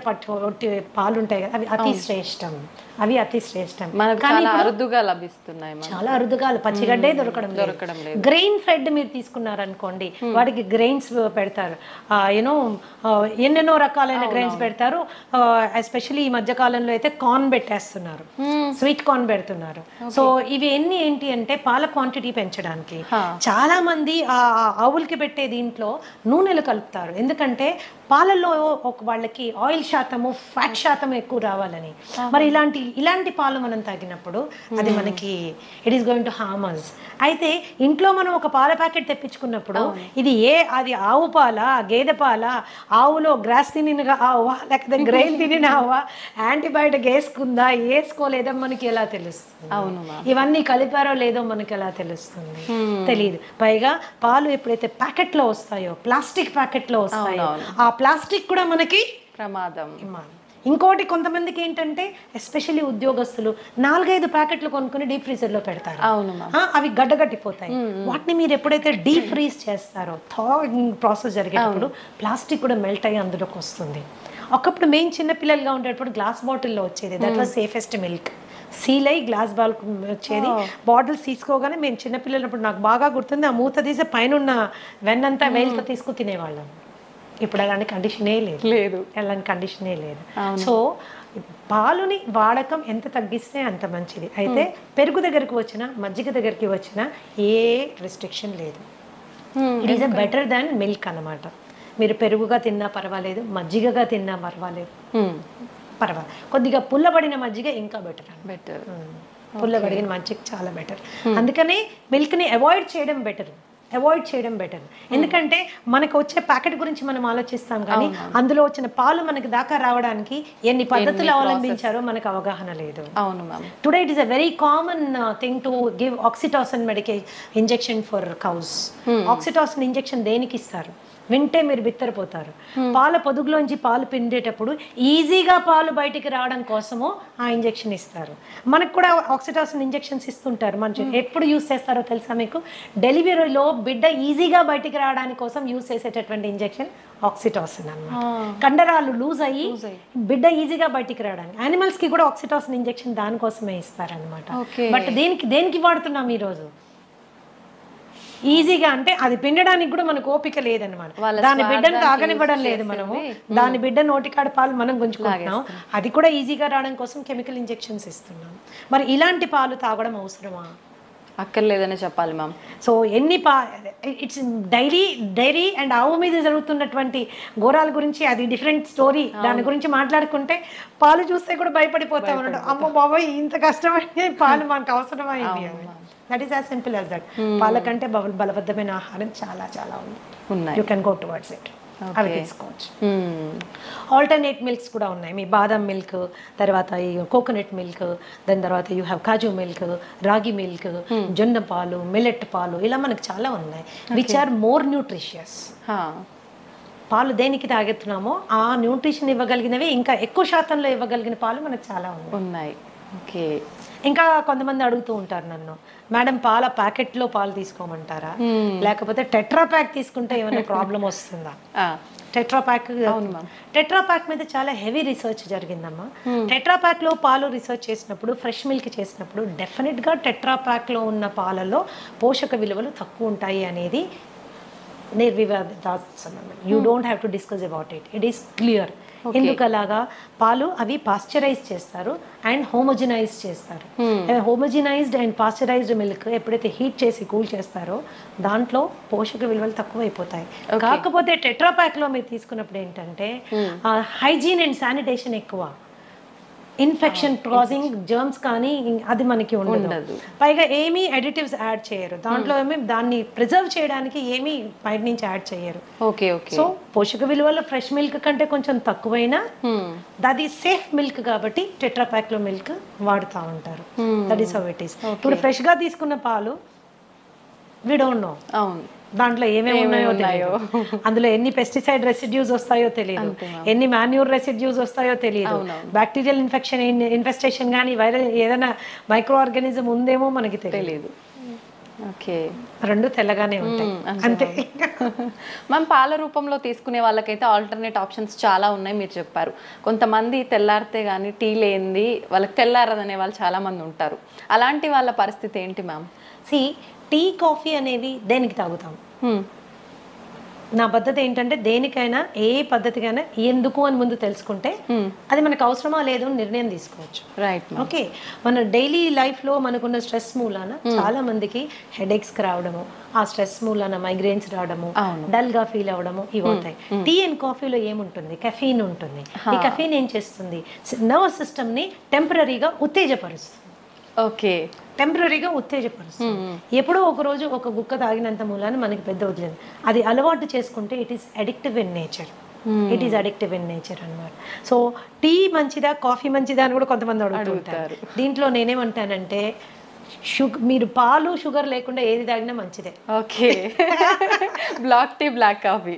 పాలు ఉంటాయి కదా, అవి అతి శ్రేష్టం. కానీ అరుదుగా లభిస్తున్నాయి, చాలా అరుదుగా, పచ్చిగడ్డే దొరకడం లేదు. గ్రెయిన్ ఫెడ్ మీరు తీసుకున్నారనుకోండి, వాటికి గ్రెయిన్స్ పెడతారు, యూనో ఎన్నెన్నో రకాలైన గ్రెయిన్స్ పెడతారు. ఎస్పెషల్లీ ఈ మధ్య కాలంలో అయితే కార్న్ పెట్టేస్తున్నారు, స్వీట్ కార్న్ పెడుతున్నారు. సో ఇవి ఏంటి అంటే పాల క్వాంటిటీ పెంచడానికి. చాలా మంది ఆ ఆవులకి పెట్టే దీంట్లో నూనెలు కలుపుతారు, ఎందుకంటే పాలల్లో వాళ్ళకి ఆయిల్ శాతము, ఫ్యాట్ శాతం ఎక్కువ రావాలని. మరి ఇలాంటి పాలు మనం తాగినప్పుడు అది మనకి it is going to harm us. అయితే ఇంట్లో మనం ఒక పాల ప్యాకెట్ తెప్పించుకున్నప్పుడు ఇది అది ఆవు పాల, గేదె పాల, ఆవులో గ్రాస్ తినిన ఆవా లేకపోతే గ్రెయిన్ తినిన ఆవా, యాంటీబయాటిక్ వేసుకుందా వేసుకోలేదా మనకి ఎలా తెలుస్తుంది? ఇవన్నీ కలిపారో లేదో మనకి ఎలా తెలుస్తుంది? తెలియదు. పైగా పాలు ఎప్పుడైతే ప్యాకెట్లో వస్తాయో, ప్లాస్టిక్ ప్యాకెట్లో వస్తాయో, ఆ ప్లాస్టిక్ కూడా మనకి ప్రమాదం. ఇంకోటి, కొంతమందికి ఏంటంటే ఎస్పెషల్లీ ఉద్యోగస్తులు 4-5 ప్యాకెట్లు కొనుక్కుని డీప్ ఫ్రీజర్లో పెడతారు, అవి గడ్డగట్టిపోతాయి. వాటిని మీరు ఎప్పుడైతే డీప్ ఫ్రీజ్ చేస్తారో, థాయింగ్ ప్రాసెస్ జరిగేటప్పుడు ప్లాస్టిక్ కూడా మెల్ట్ అయ్యి అందులోకి వస్తుంది. ఒకప్పుడు మేము చిన్నపిల్లలుగా ఉండేటప్పుడు గ్లాస్ బాటిల్లో వచ్చేది, that was safest milk. Seal అయ్యి గ్లాస్ బాల్ వచ్చేది, బాటిల్స్ తీసుకోగానే మేము చిన్నపిల్లలప్పుడు నాకు బాగా గుర్తుంది, ఆ మూత తీసి పైన ఉన్న వెన్నంతా వేలుతో తీసుకుని తినేవాళ్ళం. ఇప్పుడు అలాంటి కండిషనే లేదు, అలాంటి కండిషనే లేదు. సో పాలుని వాడకం ఎంత తగ్గిస్తే అంత మంచిది. అయితే పెరుగు దగ్గరికి వచ్చినా, మజ్జిగ దగ్గరికి వచ్చినా ఏ రెస్ట్రిక్షన్ లేదు. It is better than milk అన్నమాట. మీరు పెరుగుగా తిన్నా పర్వాలేదు, మజ్జిగగా తిన్నా పర్వాలేదు. కొద్దిగా పుల్లబడిన మజ్జిగ ఇంకా బెటర్. పుల్లబడిన మజ్జిగ చాలా బెటర్. అందుకనే మిల్క్ని అవాయిడ్ చేయడం బెటర్. ఎందుకంటే మనకు వచ్చే ప్యాకెట్ గురించి మనం ఆలోచిస్తాం, కానీ అందులో వచ్చిన పాలు మనకి దాకా రావడానికి ఎన్ని పద్ధతులు అవలంబించారో మనకు అవగాహన లేదు. Today it is a very common thing to give oxytocin injection for cows. Oxytocin injection దేనికి ఇస్తారు వింటే మీరు బిత్తరపోతారు. పాల పొదుగులోంచి పాలు పిండేటప్పుడు ఈజీగా పాలు బయటికి రావడం కోసము ఆ ఇంజెక్షన్ ఇస్తారు. మనకు కూడా ఆక్సిటాసిన్ ఇంజెక్షన్స్ ఇస్తుంటారు. మన ఎప్పుడు యూస్ చేస్తారో తెలుసా మీకు? డెలివరీలో బిడ్డ ఈజీగా బయటికి రావడానికి కోసం యూస్ చేసేటటువంటి ఇంజెక్షన్ ఆక్సిటాసిన్ అన్నమాట. కండరాలు లూజ్ అయ్యి బిడ్డ ఈజీగా బయటికి రావడానికి. యానిమల్స్ కి కూడా ఆక్సిటాసిన్ ఇంజెక్షన్ దానికోసమే ఇస్తారనమాట. బట్ దేనికి వాడుతున్నాం ఈరోజు? ఈజీగా, అంటే అది పిండడానికి కూడా మనకు ఓపిక లేదనమాట. దాని బిడ్డను తాగనివ్వడం లేదు మనము, దాని బిడ్డ నోటికాడ పాలు మనం గుంజుకుంటున్నాం. అది కూడా ఈజీగా రావడం కోసం కెమికల్ ఇంజెక్షన్స్ ఇస్తున్నాం. మరి ఇలాంటి పాలు తాగడం అవసరమా? అక్కర్లేదనే చెప్పాలి ma'am. So it's dairy and ఆవు మీద జరుగుతున్నటువంటి ఘోరాల గురించి అది డిఫరెంట్ స్టోరీ. దాని గురించి మాట్లాడుకుంటే పాలు చూస్తే కూడా భయపడిపోతా ఉన్నాడు, అమ్మో బాబాయ్ ఇంత కష్టమైన పాలు మనకు అవసరమైంది అని. That is as simple as that. పాల కంటే బలబద్ధమైన ఆహారం చాలా చాలా ఉంది. You can go towards it. అవి తీసుకోవచ్చు. ఆల్టర్నేట్ మిల్క్స్ కూడా ఉన్నాయి. మీ బాదం మిల్క్, తర్వాత ఈ కోకోనట్ మిల్క్, దాని తర్వాత యూ హ్యావ్ కాజు మిల్క్, రాగి మిల్క్, జొన్న పాలు, మిల్లెట్ పాలు, ఇలా మనకు చాలా ఉన్నాయి విచ్ ఆర్ మోర్ న్యూట్రిషియస్. పాలు దేనికి తాగెత్తున్నామో ఆ న్యూట్రిషన్ ఇవ్వగలిగినవి, ఇంకా ఎక్కువ శాతంలో ఇవ్వగలిగిన పాలు మనకు చాలా ఉన్నాయి. ఓకే. ఇంకా కొంతమంది అడుగుతూ ఉంటారు నన్ను, మేడం పాల ప్యాకెట్లో పాలు తీసుకోమంటారా, లేకపోతే టెట్రా ప్యాక్ తీసుకుంటే ఏమైనా ప్రాబ్లం వస్తుందా? టెట్రా ప్యాక్ మీద చాలా హెవీ రీసెర్చ్ జరిగిందమ్మా. టెట్రా ప్యాక్ లో పాలు రీసెర్చ్ చేసినప్పుడు, ఫ్రెష్ మిల్క్ చేసినప్పుడు డెఫినెట్ గా టెట్రా ప్యాక్ లో ఉన్న పాలలో పోషక విలువలు తక్కువ ఉంటాయి అనేది నిర్వివాదాస్పదం. You don't have to discuss about it. It is clear. ఎందుకు అలాగా? పాలు అవి పాస్చరైజ్ చేస్తారు అండ్ హోమోజినైజ్ చేస్తారు. హోమోజినైజ్డ్ అండ్ పాస్చరైజ్డ్ మిల్క్ ఎప్పుడైతే హీట్ చేసి కూల్ చేస్తారో దాంట్లో పోషక విలువలు తక్కువైపోతాయి. కాకపోతే టెట్రా ప్యాక్ లో మీరు తీసుకున్నప్పుడు ఏంటంటే హైజీన్ అండ్ శానిటేషన్ ఎక్కువ, ఇన్ఫెక్షన్ కాజింగ్ జర్మ్స్ కానీ అది మనకి ఉండదు. పైగా ఏమీ అడిటివ్స్ యాడ్ చేయరు దాంట్లో. ఏమి దాన్ని ప్రిజర్వ్ చేయడానికి ఏమీ బయట నుంచి యాడ్ చేయరు. సో పోషక విలువల ఫ్రెష్ మిల్క్ కంటే కొంచెం తక్కువైనా అది సేఫ్ మిల్క్ కాబట్టి టెట్రా ప్యాక్ లో మిల్క్ వాడుతూ ఉంటారు. That is how it is. ఇప్పుడు ఫ్రెష్ గా తీసుకున్న పాలు వి డోంట్ నో దాంట్లో ఏమేమి ఉన్నాయో తెలియదు, అందులో ఎన్ని పెస్టిసైడ్ రెసిడ్యూస్ వస్తాయో తెలియదు, ఎన్ని మాన్యూర్ రెసిడ్యూస్ వస్తాయో తెలియదు, బ్యాక్టీరియల్ ఇన్ఫెస్టేషన్ కానీ వైరల్ ఏదైనా మైక్రో ఆర్గానిజం ఉందేమో మనకి తెలియదు. ఓకే, రెండు తెల్లగానే ఉంటాయి అంతే. మనం పాల రూపంలో తీసుకునే వాళ్ళకైతే ఆల్టర్నేట్ ఆప్షన్స్ చాలా ఉన్నాయి మీరు చెప్పారు. కొంతమంది తెల్లారితే కానీ టీ లేనిది వాళ్ళకి తెల్లారదనే వాళ్ళు చాలా మంది ఉంటారు. అలాంటి వాళ్ళ పరిస్థితి ఏంటి మ్యామ్? టీ కాఫీ అనేవి దేనికి తాగుతాం? నా పద్ధతి ఏంటంటే దేనికైనా ఏ పద్ధతికైనా ఎందుకు అని ముందు తెలుసుకుంటే అది మనకు అవసరమా లేదు అని నిర్ణయం తీసుకోవచ్చు. రైట్. ఓకే, మన డైలీ లైఫ్లో మనకున్న స్ట్రెస్ మూలాన చాలా మందికి హెడేక్స్ రావడము, ఆ స్ట్రెస్ మూలాన మైగ్రేన్స్ రావడము, డల్ గా ఫీల్ అవ్వడము ఇవి అవుతాయి. టీ అండ్ కాఫీలో ఏముంటుంది? కెఫీన్ ఉంటుంది. ఈ కెఫీన్ ఏం చేస్తుంది? నర్వస్ సిస్టమ్ ని టెంపరీగా ఉత్తేజపరుస్తుంది. ఓకే, టెంపరీగా ఉత్తేజపరుస్తుంది. ఎప్పుడో ఒక రోజు ఒక గుక్క తాగినంత మూలాన మనకి పెద్ద వదిలేదు. అది అలవాటు చేసుకుంటే it is addictive in nature. It is addictive in nature అన్నమాట. సో టీ మంచిదా కాఫీ మంచిదా అని కూడా కొంతమంది అడుగుతుంటారు. దీంట్లో నేనేమంటానంటే మీరు పాలు షుగర్ లేకుండా ఏది తాగినా మంచిదే. Okay, black tea black coffee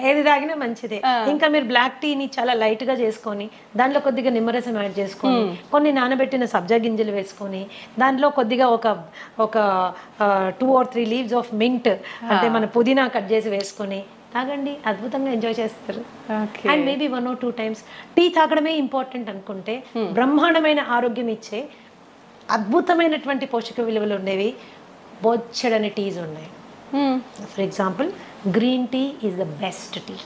ఏది తాగినా మంచిదే. ఇంకా మీరు బ్లాక్ టీని చాలా లైట్ గా చేసుకొని దాంట్లో కొద్దిగా నిమ్మరసం యాడ్ చేసుకొని కొన్ని నానబెట్టిన సబ్జా గింజలు వేసుకొని దాంట్లో కొద్దిగా ఒక 2 or 3 లీవ్స్ ఆఫ్ మింట్ అంటే మన పుదీనా కట్ చేసి వేసుకొని తాగండి, అద్భుతంగా ఎంజాయ్ చేస్తారు. And maybe 1 or 2 times tea తాగడమే ఇంపార్టెంట్ అనుకుంటే బ్రహ్మాండమైన ఆరోగ్యం ఇచ్చే అద్భుతమైనటువంటి పోషక విలువలు ఉండేవి బొచ్చడని టీస్ ఉన్నాయి. For example green tea is the best tea.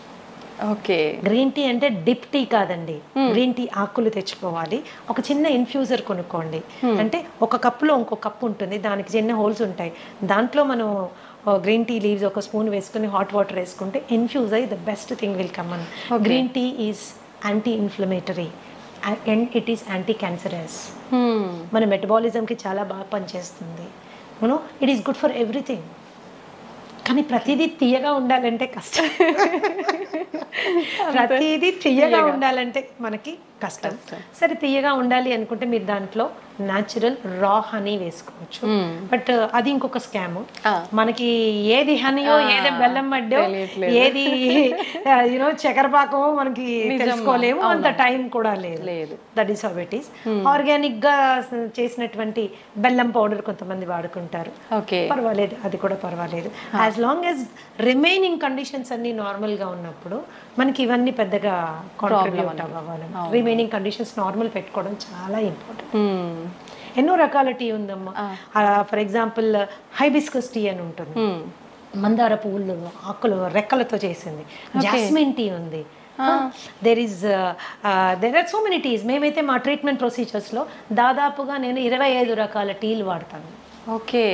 Okay, green tea అంటే డిప్ టీ కాదండి. గ్రీన్ టీ ఆకులు తెచ్చుకోవాలి, ఒక చిన్న ఇన్ఫ్యూజర్ కొనుక్కోండి. అంటే ఒక కప్పులో ఇంకో కప్పు ఉంటుంది, దానికి చిన్న హోల్స్ ఉంటాయి. దాంట్లో మనం గ్రీన్ టీ లీవ్స్ ఒక స్పూన్ వేసుకుని హాట్ వాటర్ వేసుకుంటే ఇన్ఫ్యూజ్ అయ్యి the best thing will come on. Green tea is anti inflammatory and it is anti cancerous. మన మెటబాలిజంకి చాలా బాగా పనిచేస్తుంది. It is good for everything. కానీ ప్రతిదీ తీయగా ఉండాలంటే కష్టం. ప్రతిదీ తీయగా ఉండాలంటే మనకి కష్టం. సరే, తీయగా ఉండాలి అనుకుంటే మీరు దాంట్లో న్యాచురల్ రా హనీ వేసుకోవచ్చు. బట్ అది ఇంకొక స్కామ్. మనకి ఏది హనీయో ఏది బెల్లం మడ్డో ఏది చక్కెరపాకమో మనకి తెలుసుకోలేము, అంత టైం కూడా లేదు. That is how it is. Organic గా చేసినటువంటి బెల్లం పౌడర్ కొంతమంది వాడుకుంటారు, పర్వాలేదు, అది కూడా పర్వాలేదు. As long as remaining conditions అన్ని నార్మల్ గా ఉన్నప్పుడు మనకి ఇవన్నీ పెద్దగా కాంట్రిబ్యూట్ అవ్వాలి. రిమైనింగ్ కండిషన్స్ నార్మల్ పెట్టుకోవడం చాలా ఇంపార్టెంట్. ఎన్నో రకాల టీ ఉందమ్మా. ఫర్ ఎగ్జాంపుల్ హైబిస్కస్ టీ అని ఉంటుంది, మందార పువ్వులు ఆకులు రెక్కలతో చేసింది. జాస్మిన్ టీ ఉంది. There are so many teas. మేమైతే మా ట్రీట్మెంట్ ప్రొసీజర్స్లో దాదాపుగా నేను 25 రకాల టీలు వాడతాను. ఓకే,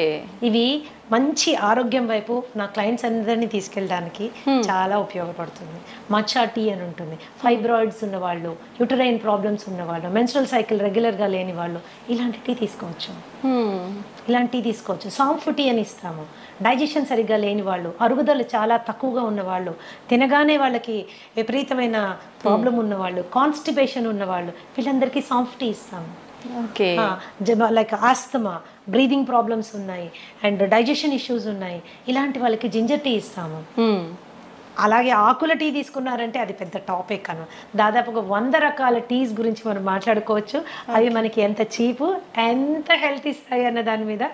ఇవి మంచి ఆరోగ్యం వైపు నా క్లయింట్స్ అందరినీ తీసుకెళ్ళడానికి చాలా ఉపయోగపడుతుంది. మచ్చా టీ అని ఉంటుంది. ఫైబ్రాయిడ్స్ ఉన్నవాళ్ళు, యూటరైన్ ప్రాబ్లమ్స్ ఉన్నవాళ్ళు, మెన్స్ట్రల్ సైకిల్ రెగ్యులర్గా లేని వాళ్ళు ఇలాంటి టీ తీసుకోవచ్చు. సాంఫ్ టీ అని ఇస్తాము. డైజెషన్ సరిగ్గా లేని వాళ్ళు, అరుగుదల చాలా తక్కువగా ఉన్నవాళ్ళు, తినగానే వాళ్ళకి విపరీతమైన ప్రాబ్లం ఉన్నవాళ్ళు, కాన్స్టిపేషన్ ఉన్నవాళ్ళు, వీళ్ళందరికీ సాంఫ్ టీ ఇస్తాము. లైక్ ఆస్తమా, బ్రీదింగ్ ప్రాబ్లమ్స్ ఉన్నాయి అండ్ డైజెషన్ ఇష్యూస్ ఉన్నాయి, ఇలాంటి వాళ్ళకి జింజర్ టీ ఇస్తాము. అలాగే ఆకుల టీ తీసుకున్నారంటే అది పెద్ద టాపిక్ అన్న. దాదాపుగా 100 రకాల టీస్ గురించి మనం మాట్లాడుకోవచ్చు. అవి మనకి ఎంత చీపు, ఎంత హెల్త్ ఇస్తాయి అన్న దాని మీద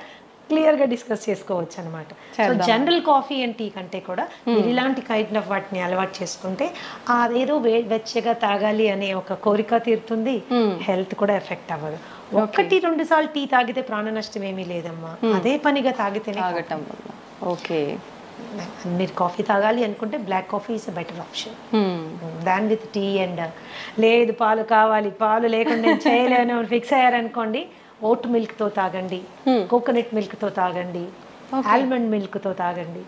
క్లియర్గా డిస్కస్ చేసుకోవచ్చు అనమాట. So general coffee and tea కంటే కూడా మీరు ఇలాంటి కైండ్ ఆఫ్ వాటిని అలవాటు చేసుకుంటే అదేదో వెచ్చగా తాగాలి అనే ఒక కోరిక తీరుతుంది, హెల్త్ కూడా ఎఫెక్ట్ అవ్వదు. 1-2 సార్లు టీ తాగితే ప్రాణ నష్టం ఏమీ లేదమ్మా, అదే పనిగా తాగితేనే. ఓకే, మీరు కాఫీ తాగాలి అనుకుంటే black coffee is a better option than with tea. And లేదు పాలు కావాలి, పాలు లేకుండా నేను చేయలేను ఫిక్స్ అయ్యారనుకోండి, ఓట్ మిల్క్తో తాగండి, కోకోనట్ మిల్క్తో తాగండి, ఆల్మండ్ మిల్క్తో తాగండి.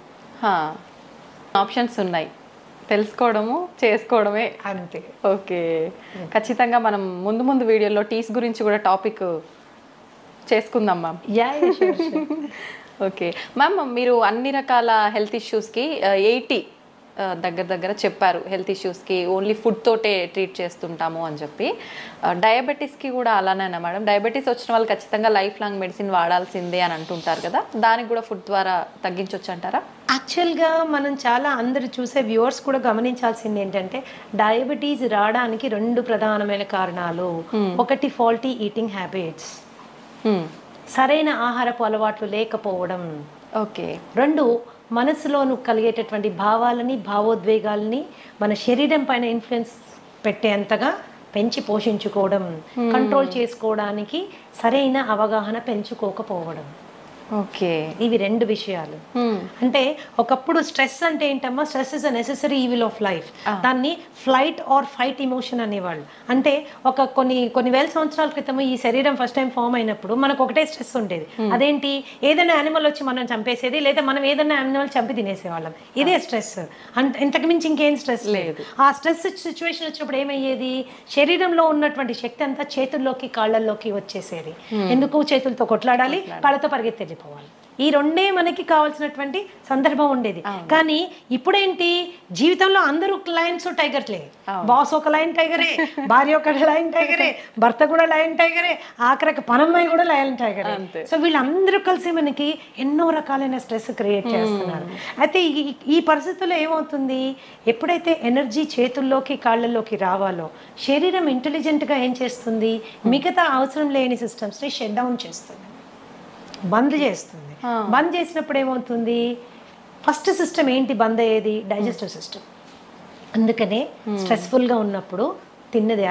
ఆప్షన్స్ ఉన్నాయి, తెలుసుకోవడము చేసుకోవడమే అంతే. ఓకే, ఖచ్చితంగా మనం ముందు ముందు వీడియోలో టీస్ గురించి కూడా టాపిక్ చేసుకుందాం మ్యామ్. ఓకే మ్యామ్, మీరు అన్ని రకాల హెల్త్ ఇష్యూస్కి 80 దగ్గర చెప్పారు. హెల్త్ ఇష్యూస్కి ఓన్లీ ఫుడ్ తోటే ట్రీట్ చేస్తుంటాము అని చెప్పి. డయాబెటీస్కి కూడా అలానేనా మేడం? డయాబెటీస్ వచ్చిన వాళ్ళు ఖచ్చితంగా లైఫ్ లాంగ్ మెడిసిన్ వాడాల్సిందే అని అంటుంటారు కదా, దానికి కూడా ఫుడ్ ద్వారా తగ్గించవచ్చు అంటారా? యాక్చువల్గా మనం చాలా అందరు చూసే వ్యూవర్స్ కూడా గమనించాల్సింది ఏంటంటే, డయాబెటీస్ రావడానికి 2 ప్రధానమైన కారణాలు. ఒకటి ఫాల్టీ ఈటింగ్ హ్యాబిట్స్, సరైన ఆహారపు అలవాట్లు లేకపోవడం. ఓకే. 2 మనసులోను కలిగేటటువంటి భావాలని, భావోద్వేగాలని మన శరీరం పైన ఇన్ఫ్లుయెన్స్ పెట్టేంతగా పెంచి పోషించుకోవడం, కంట్రోల్ చేసుకోవడానికి సరైన అవగాహన పెంచుకోకపోవడం. ఓకే, ఇవి 2 విషయాలు. అంటే ఒకప్పుడు స్ట్రెస్ అంటే ఏంటమ్మా, stress is a necessary evil of life. దాన్ని ఫ్లైట్ ఆర్ ఫైట్ ఇమోషన్ అనేవాళ్ళు. అంటే కొన్ని వేల సంవత్సరాల క్రితం ఈ శరీరం ఫస్ట్ టైం ఫామ్ అయినప్పుడు మనకు ఒకటే స్ట్రెస్ ఉండేది. అదేంటి, ఏదైనా యానిమల్ వచ్చి మనం చంపేసేది, లేదా మనం ఏదైనా యానిమల్ చంపి తినేసేవాళ్ళం. ఇదే స్ట్రెస్, అంటే ఇంతకు మించి ఇంకేం స్ట్రెస్ లేదు. ఆ స్ట్రెస్ సిచ్యువేషన్ వచ్చినప్పుడు ఏమయ్యేది, శరీరంలో ఉన్నటువంటి శక్తి అంతా చేతుల్లోకి కాళ్ళల్లోకి వచ్చేసేది. ఎందుకు, చేతులతో కొట్లాడాలి, కాళ్ళతో పరిగెత్తేది పోవాలి. ఈ 2 మనకి కావాల్సినటువంటి సందర్భం ఉండేది. కానీ ఇప్పుడేంటి, జీవితంలో అందరూ లయన్స్ టైగర్లే. బాస్ ఒక లయన్ టైగరే, భార్య ఒక లయన్ టైగరే, భర్త కూడా లయన్ టైగరే, ఆఖరికి పనమ్మాయి కూడా లయన్ టైగరే. సో వీళ్ళందరూ కలిసి మనకి ఎన్నో రకాలైన స్ట్రెస్ క్రియేట్ చేస్తున్నారు. అయితే ఈ పరిస్థితుల్లో ఏమవుతుంది, ఎప్పుడైతే ఎనర్జీ చేతుల్లోకి కాళ్ళల్లోకి రావాలో, శరీరం ఇంటెలిజెంట్గా ఏం చేస్తుంది, మిగతా అవసరం లేని సిస్టమ్స్ని షట్ డౌన్ చేస్తుంది, బంద్ చేస్తుంది. బంద్ చేసినప్పుడు ఏమవుతుంది, ఫస్ట్ సిస్టమ్ ఏంటి బంద్ అయ్యేది, డైజెస్టివ్ సిస్టమ్. అందుకనే స్ట్రెస్ఫుల్గా ఉన్నప్పుడు తిన్నది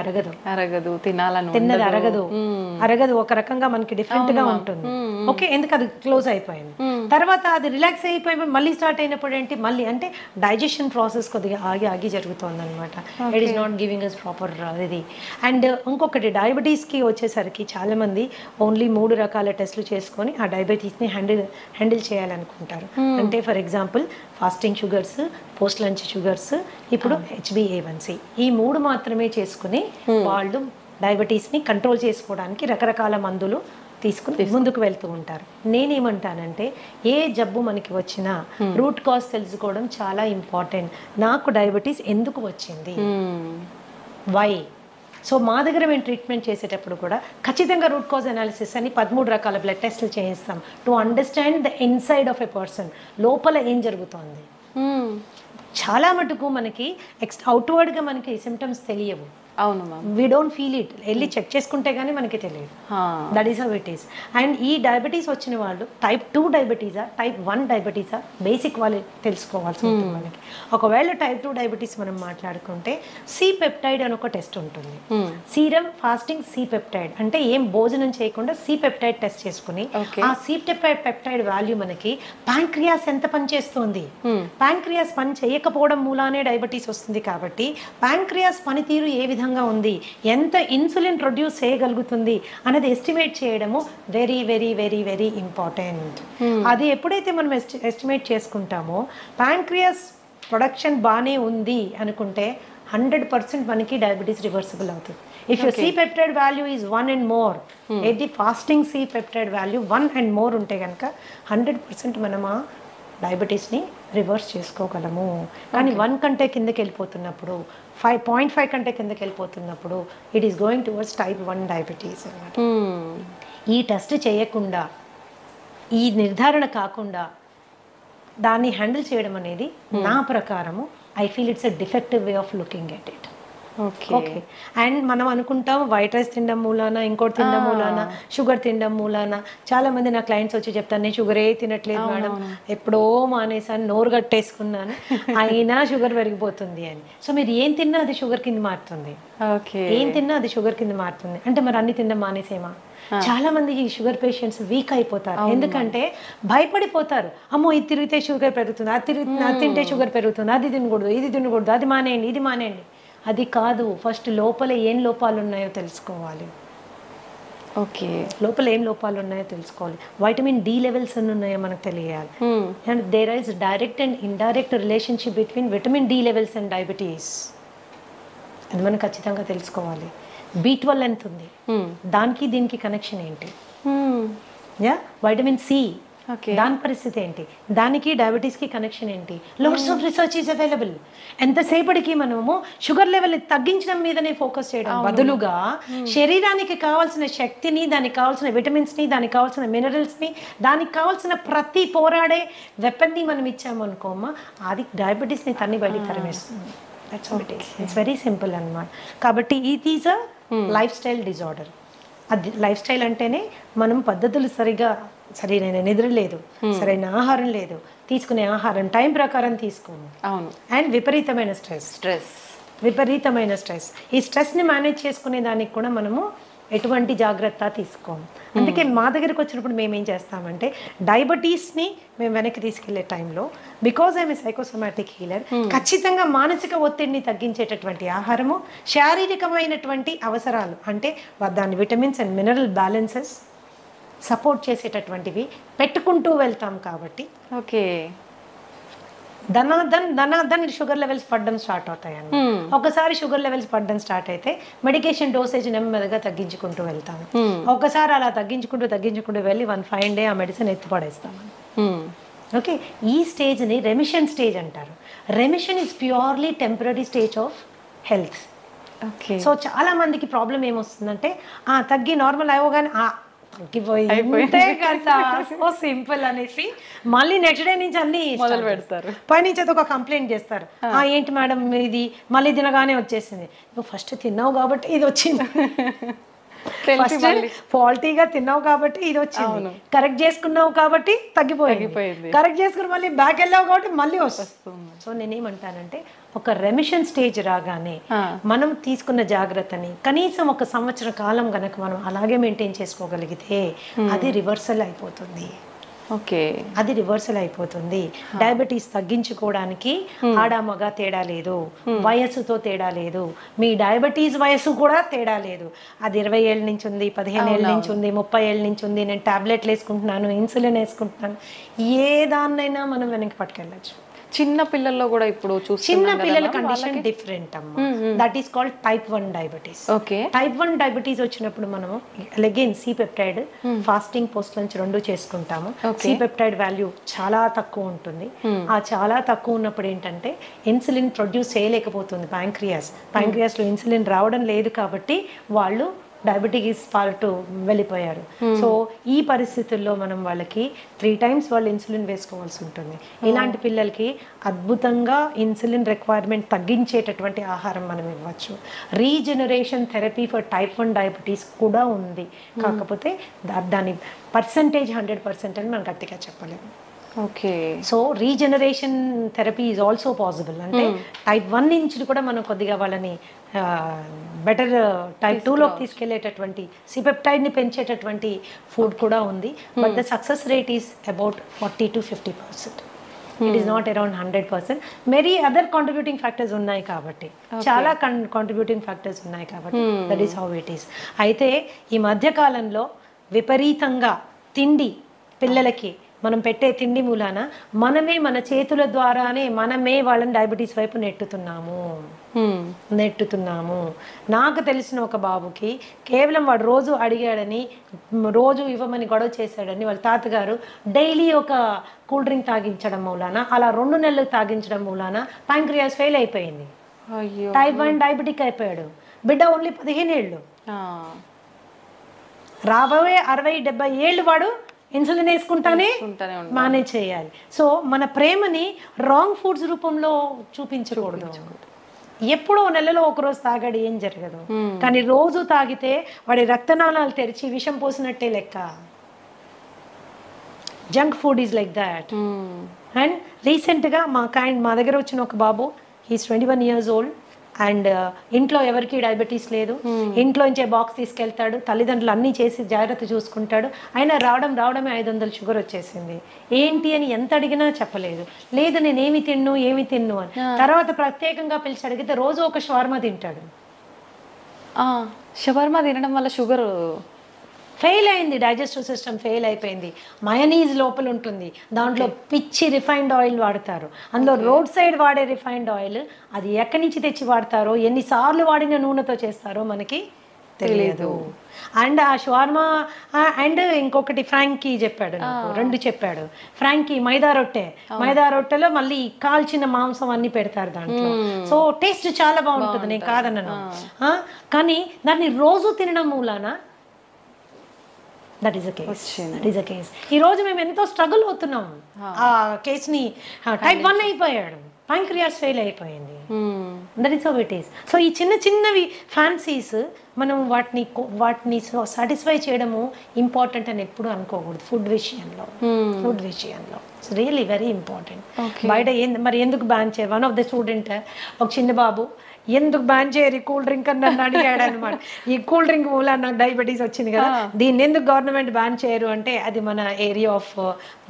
తిన్నది అరగదు, ఒక రకంగా మనకి డిఫరెంట్ గా ఉంటుంది. ఓకే, ఎందుకు అది క్లోజ్ అయిపోయింది. తర్వాత అది రిలాక్స్ అయిపోయి మళ్ళీ స్టార్ట్ అయినప్పుడు ఏంటి, మళ్ళీ అంటే డైజెషన్ ప్రాసెస్ కొద్దిగా ఆగి జరుగుతుంది అనమాట. It is not giving us proper ఇది. అండ్ ఇంకొకటి, డయాబెటీస్కి వచ్చేసరికి చాలా మంది ఓన్లీ 3 రకాల టెస్టులు చేసుకొని ఆ డయాబెటీస్ని హ్యాండిల్ చేయాలనుకుంటారు. అంటే for example fasting sugars, post lunch sugars, ఇప్పుడు HbA1c, ఈ 3 మాత్రమే చేసుకుని వాళ్ళు డయాబెటీస్ని కంట్రోల్ చేసుకోవడానికి రకరకాల మందులు తీసుకుని ముందుకు వెళ్తూ ఉంటారు. నేనేమంటానంటే, ఏ జబ్బు మనకి వచ్చినా రూట్ కాజ్ తెలుసుకోవడం చాలా ఇంపార్టెంట్. నాకు డయాబెటీస్ ఎందుకు వచ్చింది, వై. సో మా దగ్గర మేము ట్రీట్మెంట్ చేసేటప్పుడు కూడా ఖచ్చితంగా రూట్ కాజ్ అనాలిసిస్ అని 13 రకాల బ్లడ్ టెస్టులు చేయిస్తాం, to understand the inside of a person, లోపల ఏం జరుగుతోంది. చాలా మటుకు మనకి అవుట్వర్డ్గా మనకి సిమ్టమ్స్ తెలియవు. అవును ma'am, we don't feel it, వెళ్ళి చెక్ చేసుకుంటే కానీ మనకి తెలియదు. That is how it is. And ఈ డయాబెటీస్ వచ్చిన వాళ్ళు టైప్ 2 డయాబెటీసా, టైప్ 1 డయాబెటీసా, బేసిక్ వాళ్ళు తెలుసుకోవాల్సి ఉంటుంది మనకి. ఒకవేళ టైప్ 2 డయాబెటీస్ మనం మాట్లాడుకుంటే సి పెప్టైడ్ అని ఒక టెస్ట్ ఉంటుంది. సీరం ఫాస్టింగ్ సి పెప్టైడ్ అంటే ఏం భోజనం చేయకుండా సి పెప్టైడ్ టెస్ట్ చేసుకుని ఆ సి పెప్టైడ్ వాల్యూ మనకి ప్యాంక్రియాస్ ఎంత పనిచేస్తుంది, ప్యాంక్రియాస్ పని చేయకపోవడం మూలానే డయాబెటీస్ వస్తుంది. కాబట్టి ప్యాంక్రియాస్ పనితీరు ఏ విధంగా ఉంది, ఎంత ఇన్సులిన్ ప్రొడ్యూస్ చేయగలుగుతుంది అనేది ఎస్టిమేట్ చేయడము very very very very important. అది ఎప్పుడైతే మనం ఎస్టిమేట్ చేసుకుంటామో, ప్యాంక్రియాస్ ప్రొడక్షన్ బాగానే ఉంది అనుకుంటే 100% మనకి డయాబెటీస్ రివర్సిబుల్ అవుతుంది. If your C peptide value is 1 and more, ఏది fasting C peptide value 1 and more ఉంటే కనుక 100% మనం ఆ డయాబెటీస్ని రివర్స్ చేసుకోగలము. కానీ 1 కంటే కిందకి వెళ్ళిపోతున్నప్పుడు, 5.5 కంటే కిందకి వెళ్ళిపోతున్నప్పుడు it is going towards type 1 diabetes అన్నమాట. ఈ టెస్ట్ చేయకుండా, ఈ నిర్ధారణ కాకుండా దాన్ని హ్యాండిల్ చేయడం అనేది నా ప్రకారము I feel it's a defective way of looking at it. Okay. And మనం అనుకుంటాం వైట్ రైస్ తినడం మూలాన, ఇంకోటి తినడం మూలాన, షుగర్ తినడం మూలాన. చాలా మంది నా క్లయింట్స్ వచ్చి చెప్తాను, నేను షుగరే తినట్లేదు మేడం, ఎప్పుడో మానేసాను, నోరు కట్టేసుకున్నాను, అయినా షుగర్ పెరిగిపోతుంది అని. సో మీరు ఏం తిన్నా అది షుగర్ కింద మారుతుంది, ఏం తిన్నా అది షుగర్ కింద మారుతుంది. అంటే మరి అన్ని తినడం మానేసేమా? చాలా మంది ఈ షుగర్ పేషెంట్స్ వీక్ అయిపోతారు, ఎందుకంటే భయపడిపోతారు. అమ్మో ఇది తిరిగితే షుగర్ పెరుగుతుంది, అది తింటే షుగర్ పెరుగుతుంది, అది తినకూడదు, ఇది తినకూడదు, అది మానేయండి, ఇది మానేయండి. అది కాదు, ఫస్ట్ లోపల ఏం లోపాలు ఉన్నాయో తెలుసుకోవాలి. ఓకే, లోపల ఏం లోపాలు ఉన్నాయో తెలుసుకోవాలి. వైటమిన్ డి లెవెల్స్ అన్ని ఉన్నాయో మనకు తెలియాలి. And there is direct and indirect relationship between vitamin D levels and diabetes. అది మనం ఖచ్చితంగా తెలుసుకోవాలి. B12 ఎంత ఉంది, దానికి దీనికి కనెక్షన్ ఏంటి? యా, వైటమిన్ సి, దాని పరిస్థితి ఏంటి, దానికి డయాబెటీస్కి కనెక్షన్ ఏంటి? Lots of research is available. ఎంతసేపటికి మనము షుగర్ లెవెల్ని తగ్గించడం మీదనే ఫోకస్ చేయడం బదులుగా శరీరానికి కావాల్సిన శక్తిని, దానికి కావాల్సిన విటమిన్స్ని, దానికి కావాల్సిన మినరల్స్ని, దానికి కావాల్సిన ప్రతి పోరాడే వెపన్ని మనం ఇచ్చామనుకోమా, అది డయాబెటీస్ని తన్ని బయటికి తరిమేస్తుంది. ఇట్స్ వెరీ సింపుల్ అన్నమాట. కాబట్టి it is a life style disorder. అది లైఫ్ స్టైల్ అంటేనే మనం పద్ధతులు సరైన నిద్ర లేదు, సరైన ఆహారం లేదు, తీసుకునే ఆహారం టైం ప్రకారం తీసుకోము, అండ్ విపరీతమైన స్ట్రెస్. ఈ స్ట్రెస్ని మేనేజ్ చేసుకునే దానికి కూడా మనము ఎటువంటి జాగ్రత్త తీసుకోము. అందుకే మా దగ్గరికి వచ్చినప్పుడు మేము ఏం చేస్తామంటే డయాబెటీస్ని మేము వెనక్కి తీసుకెళ్లే టైంలో, because I'm a psychosomatic healer, ఖచ్చితంగా మానసిక ఒత్తిడిని తగ్గించేటటువంటి ఆహారము, శారీరకమైనటువంటి అవసరాలు అంటే దాని vitamins and mineral balances support చేసేటటువంటివి పెట్టుకుంటూ వెళ్తాం. కాబట్టి ధనాధన్ షుగర్ లెవెల్స్ పడడం స్టార్ట్ అవుతాయండి. ఒకసారి షుగర్ లెవెల్స్ పడడం స్టార్ట్ అయితే మెడికేషన్ డోసేజ్ నెమ్మదిగా తగ్గించుకుంటూ వెళ్తాము. ఒకసారి అలా తగ్గించుకుంటూ వెళ్ళి 1 fine day ఆ మెడిసిన్ ఎత్తిపడేస్తాము. ఓకే, ఈ స్టేజ్ని రెమిషన్ స్టేజ్ అంటారు. Remission is purely temporary stage of health. So చాలా మందికి ప్రాబ్లం ఏమొస్తుందంటే తగ్గి నార్మల్ అవ్వగానే తగ్గిపోయిందే కదా, సో సింపుల్ అనేసి మళ్ళీ నెక్స్ట్ డే నుంచి అన్ని మొదలు పెడతారు. పైనుంచి అయితే ఒక కంప్లైంట్ చేస్తారు, ఏంటి మేడం ఇది మళ్ళీ తినగానే వచ్చేసింది. నువ్వు ఫస్ట్ తిన్నావు కాబట్టి ఇది వచ్చింది, ఫస్ట్ ఫాల్టీగా తిన్నావు కాబట్టి ఇది వచ్చింది, కరెక్ట్ చేసుకున్నావు కాబట్టి తగ్గిపోయింది, కరెక్ట్ చేసుకుని మళ్ళీ బ్యాక్ వెళ్ళావు కాబట్టి మళ్ళీ వస్తుంది. సో నేనేమంటానంటే ఒక రెమిషన్ స్టేజ్ రాగానే మనం తీసుకున్న జాగ్రత్తని కనీసం 1 సంవత్సర కాలం గనక మనం అలాగే మెయింటైన్ చేసుకోగలిగితే అది రివర్సల్ అయిపోతుంది. డయాబెటీస్ తగ్గించుకోవడానికి ఆడ మగ తేడా లేదు, వయస్సుతో తేడా లేదు, మీ డయాబెటీస్ వయస్సు కూడా తేడా లేదు. అది 20 ఏళ్ళ నుంచి ఉంది, 15 ఏళ్ళ నుంచి ఉంది, 30 ఏళ్ళ నుంచి ఉంది, నేను టాబ్లెట్లు వేసుకుంటున్నాను, ఇన్సులిన్ వేసుకుంటున్నాను, ఏ దాన్నైనా మనం వెనక్కి పట్టుకెళ్ళచ్చు. చిన్న పిల్లల్లో కూడా ఇప్పుడు చిన్న పిల్లల కండిషన్ డిఫరెంట్ అమ్మా. That is called type 1 diabetes. Type 1 diabetes వచ్చినప్పుడు మనము again C peptide fasting post lunch 2 చేసుకుంటాము. సి పెప్టైడ్ వాల్యూ చాలా తక్కువ ఉంటుంది. ఆ చాలా తక్కువ ఉన్నప్పుడు ఏంటంటే ఇన్సులిన్ ప్రొడ్యూస్ చేయలేకపోతుంది ప్యాంక్రియాస్ లో ఇన్సులిన్ రావడం లేదు కాబట్టి వాళ్ళు డయాబెటీస్ పార్ట్ వెళ్ళిపోయారు. సో ఈ పరిస్థితుల్లో మనం వాళ్ళకి 3 times వాళ్ళు ఇన్సులిన్ వేసుకోవాల్సి ఉంటుంది. ఇలాంటి పిల్లలకి అద్భుతంగా ఇన్సులిన్ రిక్వైర్మెంట్ తగ్గించేటటువంటి ఆహారం మనం ఇవ్వచ్చు. Regeneration therapy for type 1 diabetes కూడా ఉంది, కాకపోతే దాని పర్సంటేజ్ 100% అని మనం గట్టిగా చెప్పలేము. So regeneration therapy is also possible. అంటే టైప్ 1 నుంచి కూడా మనం కొద్దిగా వాళ్ళని బెటర్ టైప్ 2లోకి తీసుకెళ్లేటటువంటి సిపెప్టైడ్ని పెంచేటటువంటి ఫుడ్ కూడా ఉంది. But the success rate is about 40 to 50%. It is not around 100%. Many other contributing factors ఉన్నాయి కాబట్టి, చాలా కాంట్రిబ్యూటింగ్ ఫ్యాక్టర్స్ ఉన్నాయి కాబట్టి that is how it is. అయితే ఈ మధ్య కాలంలో విపరీతంగా తిండి పిల్లలకి మనం పెట్టే తిండి మూలాన మనమే మన చేతుల ద్వారానే మనమే వాళ్ళని డయాబెటీస్ వైపు నెట్టుతున్నాము. నాకు తెలిసిన ఒక బాబుకి కేవలం వాడు రోజు అడిగాడని, రోజు ఇవ్వమని గొడవ చేశాడని వాళ్ళ తాతగారు డైలీ ఒక కూల్ డ్రింక్ తాగించడం మూలాన, అలా 2 నెలలు తాగించడం మూలాన ప్యాంక్రియాస్ ఫెయిల్ అయిపోయింది. టైప్ 1 డయాబెటిక్ అయిపోయాడు. బిడ్డ ఓన్లీ 15 ఏళ్ళు. రాబోయే 60-70 ఏళ్ళు వాడు ఇన్సులిన్ వేసుకుంటానే మేనేజ్ చేయాలి. సో మన ప్రేమని రాంగ్ ఫుడ్స్ రూపంలో చూపించకూడదు. ఎప్పుడో నెలలో ఒకరోజు తాగాడు ఏం జరగదు, కానీ రోజు తాగితే వాడి రక్తనాళాలు తెరిచి విషం పోసినట్టే లెక్క. Junk food is like that. And రీసెంట్గా మా దగ్గర వచ్చిన ఒక బాబు, హీస్ 21 years old, అండ్ ఇంట్లో ఎవరికి డయాబెటీస్ లేదు, ఇంట్లో నుంచే బాక్స్ తీసుకెళ్తాడు, తల్లిదండ్రులు అన్నీ చేసి జాగ్రత్త చూసుకుంటాడు, అయినా రావడమే 500 షుగర్ వచ్చేసింది. ఏంటి అని ఎంత అడిగినా చెప్పలేదు, లేదు నేను ఏమి తిన్ను అని. తర్వాత ప్రత్యేకంగా పిలిచి అడిగితే రోజు ఒక షవర్మా తింటాడు. షవర్మా తినడం వల్ల షుగర్ ఫెయిల్ అయింది, డైజెస్టివ్ సిస్టమ్ ఫెయిల్ అయిపోయింది. మయోనీస్ లోపల ఉంటుంది, దాంట్లో పిచ్చి రిఫైన్డ్ ఆయిల్ వాడతారు, అందులో రోడ్ సైడ్ వాడే రిఫైన్డ్ ఆయిల్, అది ఎక్కడి నుంచి తెచ్చి వాడతారో, ఎన్నిసార్లు వాడిన నూనెతో చేస్తారో మనకి తెలియదు. అండ్ ఆ షవర్మా అండ్ ఇంకొకటి ఫ్రాంకీ చెప్పాడు నాకు, 2 చెప్పాడు. ఫ్రాంకీ మైదా రొట్టెలో మళ్ళీ కాల్చిన మాంసం అన్ని పెడతారు దాంట్లో. సో టేస్ట్ చాలా బాగుంటుంది, నేను కాదన్నాను, కానీ దాన్ని రోజు తినడం మూలాన దట్ ఈస్ అ కేస్. ఈ రోజు మేము ఎంతో స్ట్రగుల్ అవుతున్నాం. ఆ కేసుని టైప్ 1 అయిపోయాడు, ప్యాంక్రియాస్ ఫెయిల్ అయిపోయింది. That is how it is. So ఈ చిన్నవి ఫ్యాన్సీస్ మనం వాటిని సాటిస్ఫై చేయడము ఇంపార్టెంట్ అని ఎప్పుడు అనుకోకూడదు. ఫుడ్ విషయంలో ఇట్స్ రియల్లీ వెరీ ఇంపార్టెంట్. బయట మరి ఎందుకు బ్యాన్ చేయ, వన్ ఆఫ్ ద స్టూడెంట్, ఒక చిన్న బాబు, ఎందుకు బ్యాన్ చేయరు కూల్ డ్రింక్ అని నన్ను అడిగాడు అనమాట. ఈ కూల్ డ్రింక్ మూల నాకు డయాబెటీస్ వచ్చింది కదా, దీన్ని ఎందుకు గవర్నమెంట్ బ్యాన్ చేయరు అంటే అది మన ఏరియా ఆఫ్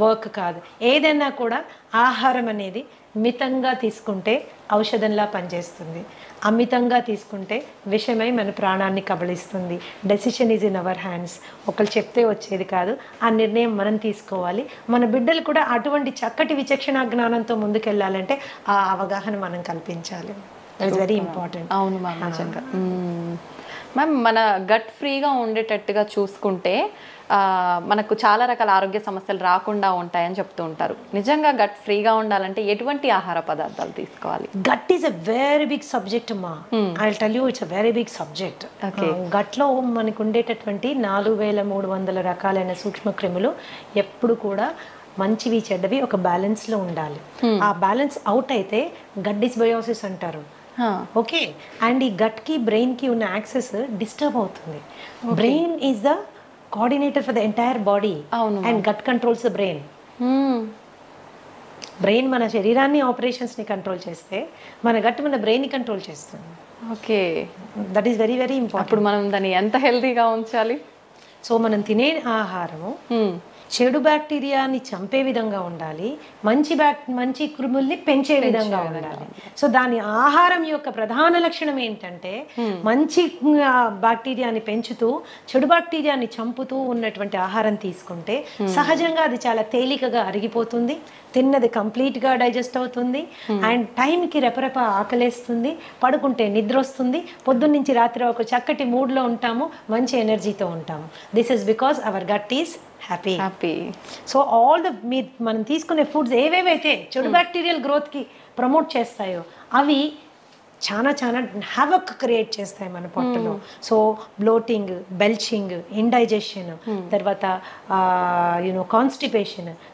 వర్క్ కాదు. ఏదైనా కూడా ఆహారం అనేది మితంగా తీసుకుంటే ఔషధంలా పనిచేస్తుంది, అమితంగా తీసుకుంటే విషమై మన ప్రాణాన్ని కబళిస్తుంది. Decision is in our hands. ఒకరు చెప్తే వచ్చేది కాదు, ఆ నిర్ణయం మనం తీసుకోవాలి. మన బిడ్డలు కూడా అటువంటి చక్కటి విచక్షణ జ్ఞానంతో ముందుకెళ్ళాలంటే ఆ అవగాహన మనం కల్పించాలి. That is very important. అవును మ్యామ్, నిజంగా. మ్యామ్, మన గట్ ఫ్రీగా ఉండేటట్టుగా చూసుకుంటే మనకు చాలా రకాల ఆరోగ్య సమస్యలు రాకుండా ఉంటాయని చెప్తూ ఉంటారు. నిజంగా గట్ ఫ్రీగా ఉండాలంటే ఎటువంటి ఆహార పదార్థాలు తీసుకోవాలి? Gut is a very big subject అమ్మా. I will tell you, it's a very big subject. గట్లో మనకు ఉండేటటువంటి 4300 రకాలైన సూక్ష్మ క్రిములు ఎప్పుడు కూడా మంచివి చెడ్డవి ఒక బ్యాలెన్స్లో ఉండాలి. ఆ బ్యాలెన్స్ అవుట్ అయితే గట్ డిస్బయోసిస్ అంటారు. ఓకే, అండ్ ఈ గట్కి బ్రెయిన్కి ఉన్న యాక్సెస్ డిస్టర్బ్ అవుతుంది. Brain is the coordinator for the entire body and gut controls the brain. Brain మన శరీరాన్ని ఆపరేషన్స్ని కంట్రోల్ చేస్తే మన గట్ మన బ్రెయిన్ని కంట్రోల్ చేస్తుంది. Okay, that is very very important. అప్పుడు మనం దాన్ని ఎంత హెల్తీగా ఉంచాలి? సో మనం తినే ఆహారము చెడు బ్యాక్టీరియాని చంపే విధంగా ఉండాలి, మంచి క్రిముల్ని పెంచే విధంగా ఉండాలి. సో దాని ఆహారం యొక్క ప్రధాన లక్షణం ఏంటంటే మంచి బ్యాక్టీరియాని పెంచుతూ చెడు బ్యాక్టీరియాని చంపుతూ ఉన్నటువంటి ఆహారం తీసుకుంటే సహజంగా అది చాలా తేలికగా అరిగిపోతుంది, తిన్నది కంప్లీట్గా డైజెస్ట్ అవుతుంది, అండ్ టైంకి రెపరెప ఆకలేస్తుంది, పడుకుంటే నిద్ర వస్తుంది, పొద్దున్నుంచి రాత్రి ఒక చక్కటి మూడ్లో ఉంటాము, మంచి ఎనర్జీతో ఉంటాము. This is because our gut is happy. So all the మనం తీసుకునే ఫుడ్స్ ఏవేవైతే చెడు బ్యాక్టీరియల్ గ్రోత్కి ప్రమోట్ చేస్తాయో అవి చాలా హ్యావక్ క్రియేట్ చేస్తాయి మన పొట్టలో. సో బ్లోటింగ్, బెల్చింగ్, ఇండైజెషన్, తర్వాత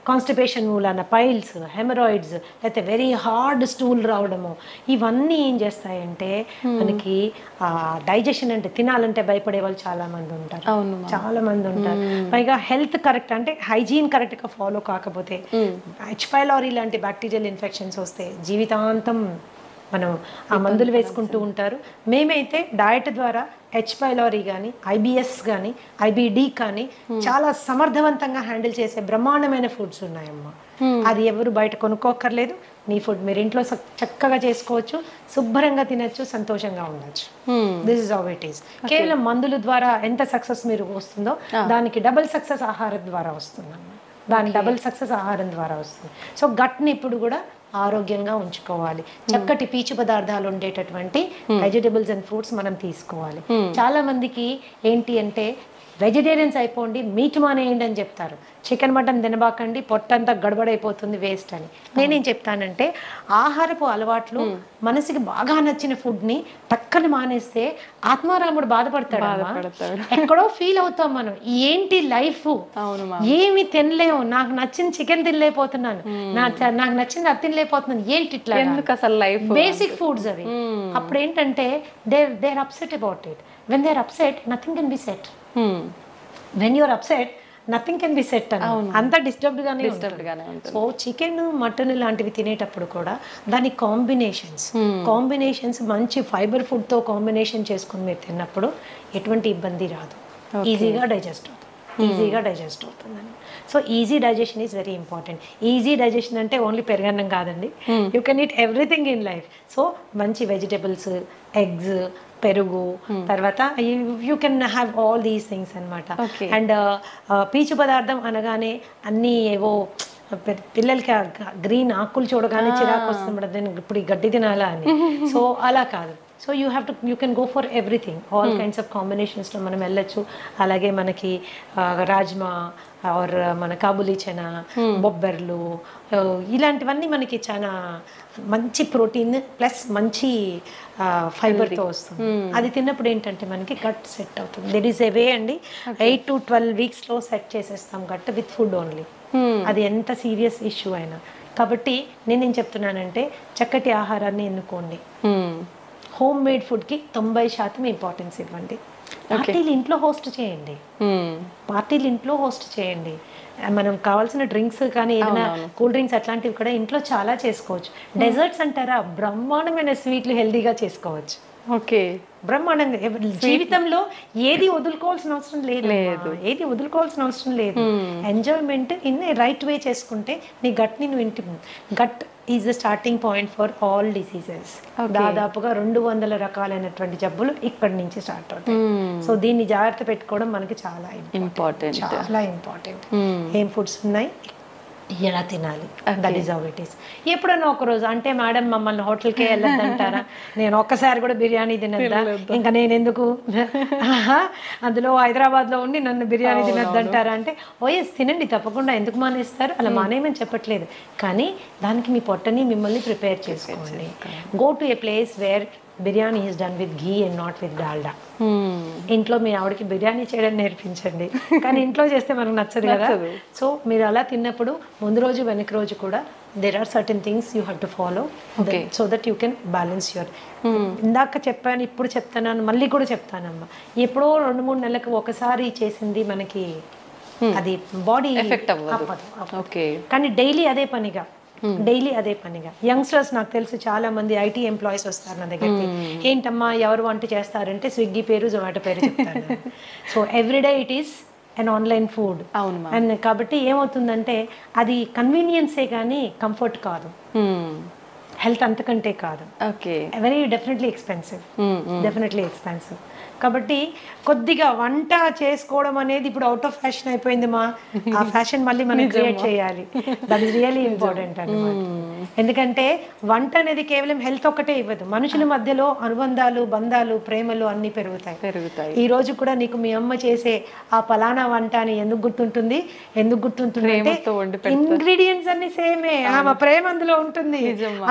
కాన్స్టిపేషన్ మూలాన పైల్స్, హెమరాయిడ్స్, లేకపోతే వెరీ హార్డ్ స్టూల్ రావడము, ఇవన్నీ ఏం చేస్తాయంటే మనకి డైజెషన్ అంటే తినాలంటే భయపడే వాళ్ళు చాలా మంది ఉంటారు. పైగా హెల్త్ కరెక్ట్ అంటే హైజీన్ కరెక్ట్గా ఫాలో కాకపోతే హెచ్ పైలోరీ లాంటి బ్యాక్టీరియల్ ఇన్ఫెక్షన్స్ వస్తే జీవితాంతం మనం ఆ మందులు వేసుకుంటూ ఉంటారు. మేమైతే డయట్ ద్వారా హెచ్ పైలోరీ కానీ, ఐబిఎస్ కానీ, ఐబిడి కానీ చాలా సమర్థవంతంగా హ్యాండిల్ చేసే బ్రహ్మాండమైన ఫుడ్స్ ఉన్నాయమ్మా. అది ఎవరు బయట కొనుక్కోక్కర్లేదు. నీ ఫుడ్ మీరు ఇంట్లో చక్కగా చేసుకోవచ్చు, శుభ్రంగా తినచ్చు, సంతోషంగా ఉండొచ్చు. This is how it is. కేవలం మందుల ద్వారా ఎంత సక్సెస్ మీరు వస్తుందో దానికి డబుల్ సక్సెస్ ఆహారం ద్వారా వస్తుందమ్మా. డబుల్ సక్సెస్ ఆహారం ద్వారా వస్తుంది. సో గట్ని ఇప్పుడు కూడా ఆరోగ్యంగా ఉంచుకోవాలి. చక్కటి పీచు పదార్థాలు ఉండేటటువంటి వెజిటబుల్స్ అండ్ ఫ్రూట్స్ మనం తీసుకోవాలి. చాలా మందికి ఏంటి అంటే వెజిటేరియన్స్ అయిపోండి, మీట్ మానేయండి అని చెప్తారు. చికెన్ మటన్ తినబాకండి, పొట్టంతా గడబడైపోతుంది, వేస్ట్ అని. నేనేం చెప్తానంటే ఆహారపు అలవాట్లు మనసుకి బాగా నచ్చిన ఫుడ్ని టక్కన మానేస్తే ఆత్మారాముడు బాధపడతాడు. ఎక్కడో ఫీల్ అవుతాం మనం, ఏంటి లైఫ్, ఏమి తినలేము, నాకు నచ్చిన చికెన్ తినలేకపోతున్నాను, నాకు నచ్చింది అది తినలేకపోతున్నాను, ఏంటి ఇట్లా, ఎందుకు అసలు లైఫ్, బేసిక్ ఫుడ్స్ అవి. అప్పుడు ఏంటంటే they are upset about it. When they are upset nothing can be set. When you're upset nothing can be set అని, అంతా డిస్టర్బ్డ్ గానే ఉంటుంది. సో చికెన్ మటన్ లాంటివి తినేటప్పుడు కూడా దాని కాంబినేషన్స్ మంచి ఫైబర్ ఫుడ్తో కాంబినేషన్ చేసుకుని మీరు తిన్నప్పుడు ఎటువంటి ఇబ్బంది రాదు, ఈజీగా డైజెస్ట్ అవుతుందని. So easy digestion is very important. Easy digestion అంటే ఓన్లీ పెరగన్నం కాదండి, you can eat everything in life. So మంచి వెజిటబుల్స్, ఎగ్స్, పెరుగు, తర్వాత you can have all these things అనమాట. అండ్ పీచు పదార్థం అనగానే అన్నీ ఏవో పిల్లలకి గ్రీన్ ఆకులు చూడగానే చిరాకు వస్తుంది, ఇప్పుడు ఈ గడ్డి తినాలా అని. సో అలా కాదు. So you can go for everything, all kinds of కాంబినేషన్స్లో మనం వెళ్ళొచ్చు. అలాగే మనకి రాజ్మా ఆర్ మన కాబూలీ చనా, బొబ్బర్లు, ఇలాంటివన్నీ మనకి చాలా మంచి ప్రోటీన్ ప్లస్ మంచి ఫైబర్తో వస్తుంది. అది తిన్నప్పుడు ఏంటంటే మనకి గట్ సెట్ అవుతుంది. దెర్ ఈస్ ఏ వే అండి, 8 to 12 weeksలో సెట్ చేసేస్తాం గట్ విత్ ఫుడ్ ఓన్లీ. అది ఎంత సీరియస్ ఇష్యూ అయినా. కాబట్టి నేనేం చెప్తున్నానంటే చక్కటి ఆహారాన్ని ఎన్నుకోండి. హోమ్ మేడ్ ఫుడ్కి 90% ఇంపార్టెన్స్ ఇవ్వండి. పార్టీలు ఇంట్లో హోస్ట్ చేయండి. మనం కావాల్సిన డ్రింక్స్ కానీ ఏదైనా కూల్ డ్రింక్స్ అట్లాంటివి కూడా ఇంట్లో చాలా చేసుకోవచ్చు. డెజర్ట్స్ అంటారా, బ్రహ్మాండమైన స్వీట్లు హెల్దీగా చేసుకోవచ్చు. ఓకే, బ్రహ్మాండంగా. జీవితంలో ఏది వదులుకోవాల్సిన అవసరం లేదు, ఎంజాయ్మెంట్ ఇన్ రైట్ వే చేసుకుంటే నీ గట్ని gut is the starting point for all diseases. దాదాపుగా 200 రకాలైనటువంటి జబ్బులు ఇక్కడి నుంచి స్టార్ట్ అవుతాయి. సో దీన్ని జాగ్రత్త పెట్టుకోవడం మనకి చాలా ఇంపార్టెంట్. ఏం ఫుడ్స్ ఉన్నాయి, ఎలా తినాలి, that is how it is. ఎప్పుడన్నా ఒకరోజు అంటే మేడం మమ్మల్ని హోటల్కే వెళ్ళొద్దంటారా, నేను ఒక్కసారి కూడా బిర్యానీ తినద్దా, ఇంకా నేను ఎందుకు, అందులో హైదరాబాద్లో ఉండి నన్ను బిర్యానీ తినొద్దంటారా అంటే ఓఎస్ తినండి తప్పకుండా, ఎందుకు మానేస్తారు, అలా మానేయమని చెప్పట్లేదు. కానీ దానికి మీ పొట్టని మిమ్మల్ని ప్రిపేర్ చేసుకోండి. Go to A place where biryani is done with ghee and not with Dalda. ఇంట్లో మీ ఆవిడకి బిర్యానీ చేయడం నేర్పించండి, కానీ ఇంట్లో చేస్తే మనకు నచ్చదు కదా. సో మీరు అలా తిన్నప్పుడు ముందు రోజు వెనక రోజు కూడా there are certain things you have to follow so that you can balance your. ఇందాక చెప్పాను, ఇప్పుడు చెప్తాను, మళ్ళీ కూడా చెప్తానమ్మా, ఎప్పుడో 2-3 నెలలకు ఒకసారి చేసింది మనకి అది బాడీ ఎఫెక్ట్ అవ్వదు. కానీ డైలీ అదే పనిగా యంగ్స్టర్స్, నాకు తెలుసు చాలా మంది ఐటీ ఎంప్లాయీస్ వస్తారు నా దగ్గరికి, ఏంటమ్మా ఎవరు వంట చేస్తారంటే స్విగ్గీ పేరు, జొమాటో పేరు చెప్తాను. So everyday it is and online food. And కాబట్టి ఏమవుతుందంటే అది కన్వీనియన్సే కానీ కంఫర్ట్ కాదు, హెల్త్ అంతకంటే కాదు. Very definitely expensive. కాబట్టి కొద్దిగా వంట చేసుకోవడం అనేది ఇప్పుడు అవుట్ ఆఫ్ ఫ్యాషన్ అయిపోయింది మా, ఆ ఫ్యాషన్ మళ్ళీ మనం క్రియేట్ చేయాలి. దట్ ఈస్ రియల్లీ ఇంపార్టెంట్ అన్నమాట. ఎందుకంటే వంట అనేది కేవలం హెల్త్ ఒక్కటే ఇవ్వదు, మనుషుల మధ్యలో అనుబంధాలు, బంధాలు, ప్రేమలు అన్ని పెరుగుతాయి. ఈ రోజు కూడా నీకు మీ అమ్మ చేసే ఆ పలానా వంట అని ఎందుకు గుర్తుంటుంది అంటే ఇంగ్రీడియంట్స్ అన్ని సేమే, ఆమె ప్రేమ అందులో ఉంటుంది,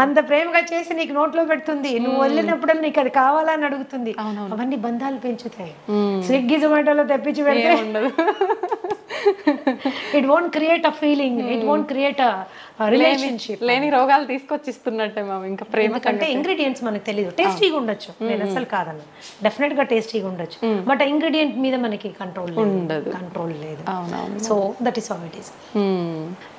అంత ప్రేమగా చేసి నీకు నోట్లో పెడుతుంది, నువ్వు వెళ్ళినప్పుడు నీకు అది కావాలని అడుగుతుంది. అవన్నీ బంధాలు పెంచుతాయి. స్విగ్గీ జొమాటోలో తెప్పించి పెడితే it won't create a feeling, it won't create a relationship. లేని రోగాలు తీసుకొచ్చిస్తున్నట్టే మ్యామ్. ఇంకా ప్రేమ అంటే ఇంగ్రీడియంట్స్ మనకు తెలియదు, టేస్టీగా ఉండొచ్చు, నేను అసలు కాదన్న, డెఫినెట్ గా టేస్టీగా ఉండొచ్చు, బట్ ఇంగ్రీడియంట్ మీద మనకి కంట్రోల్ లేదు. So that is how it is.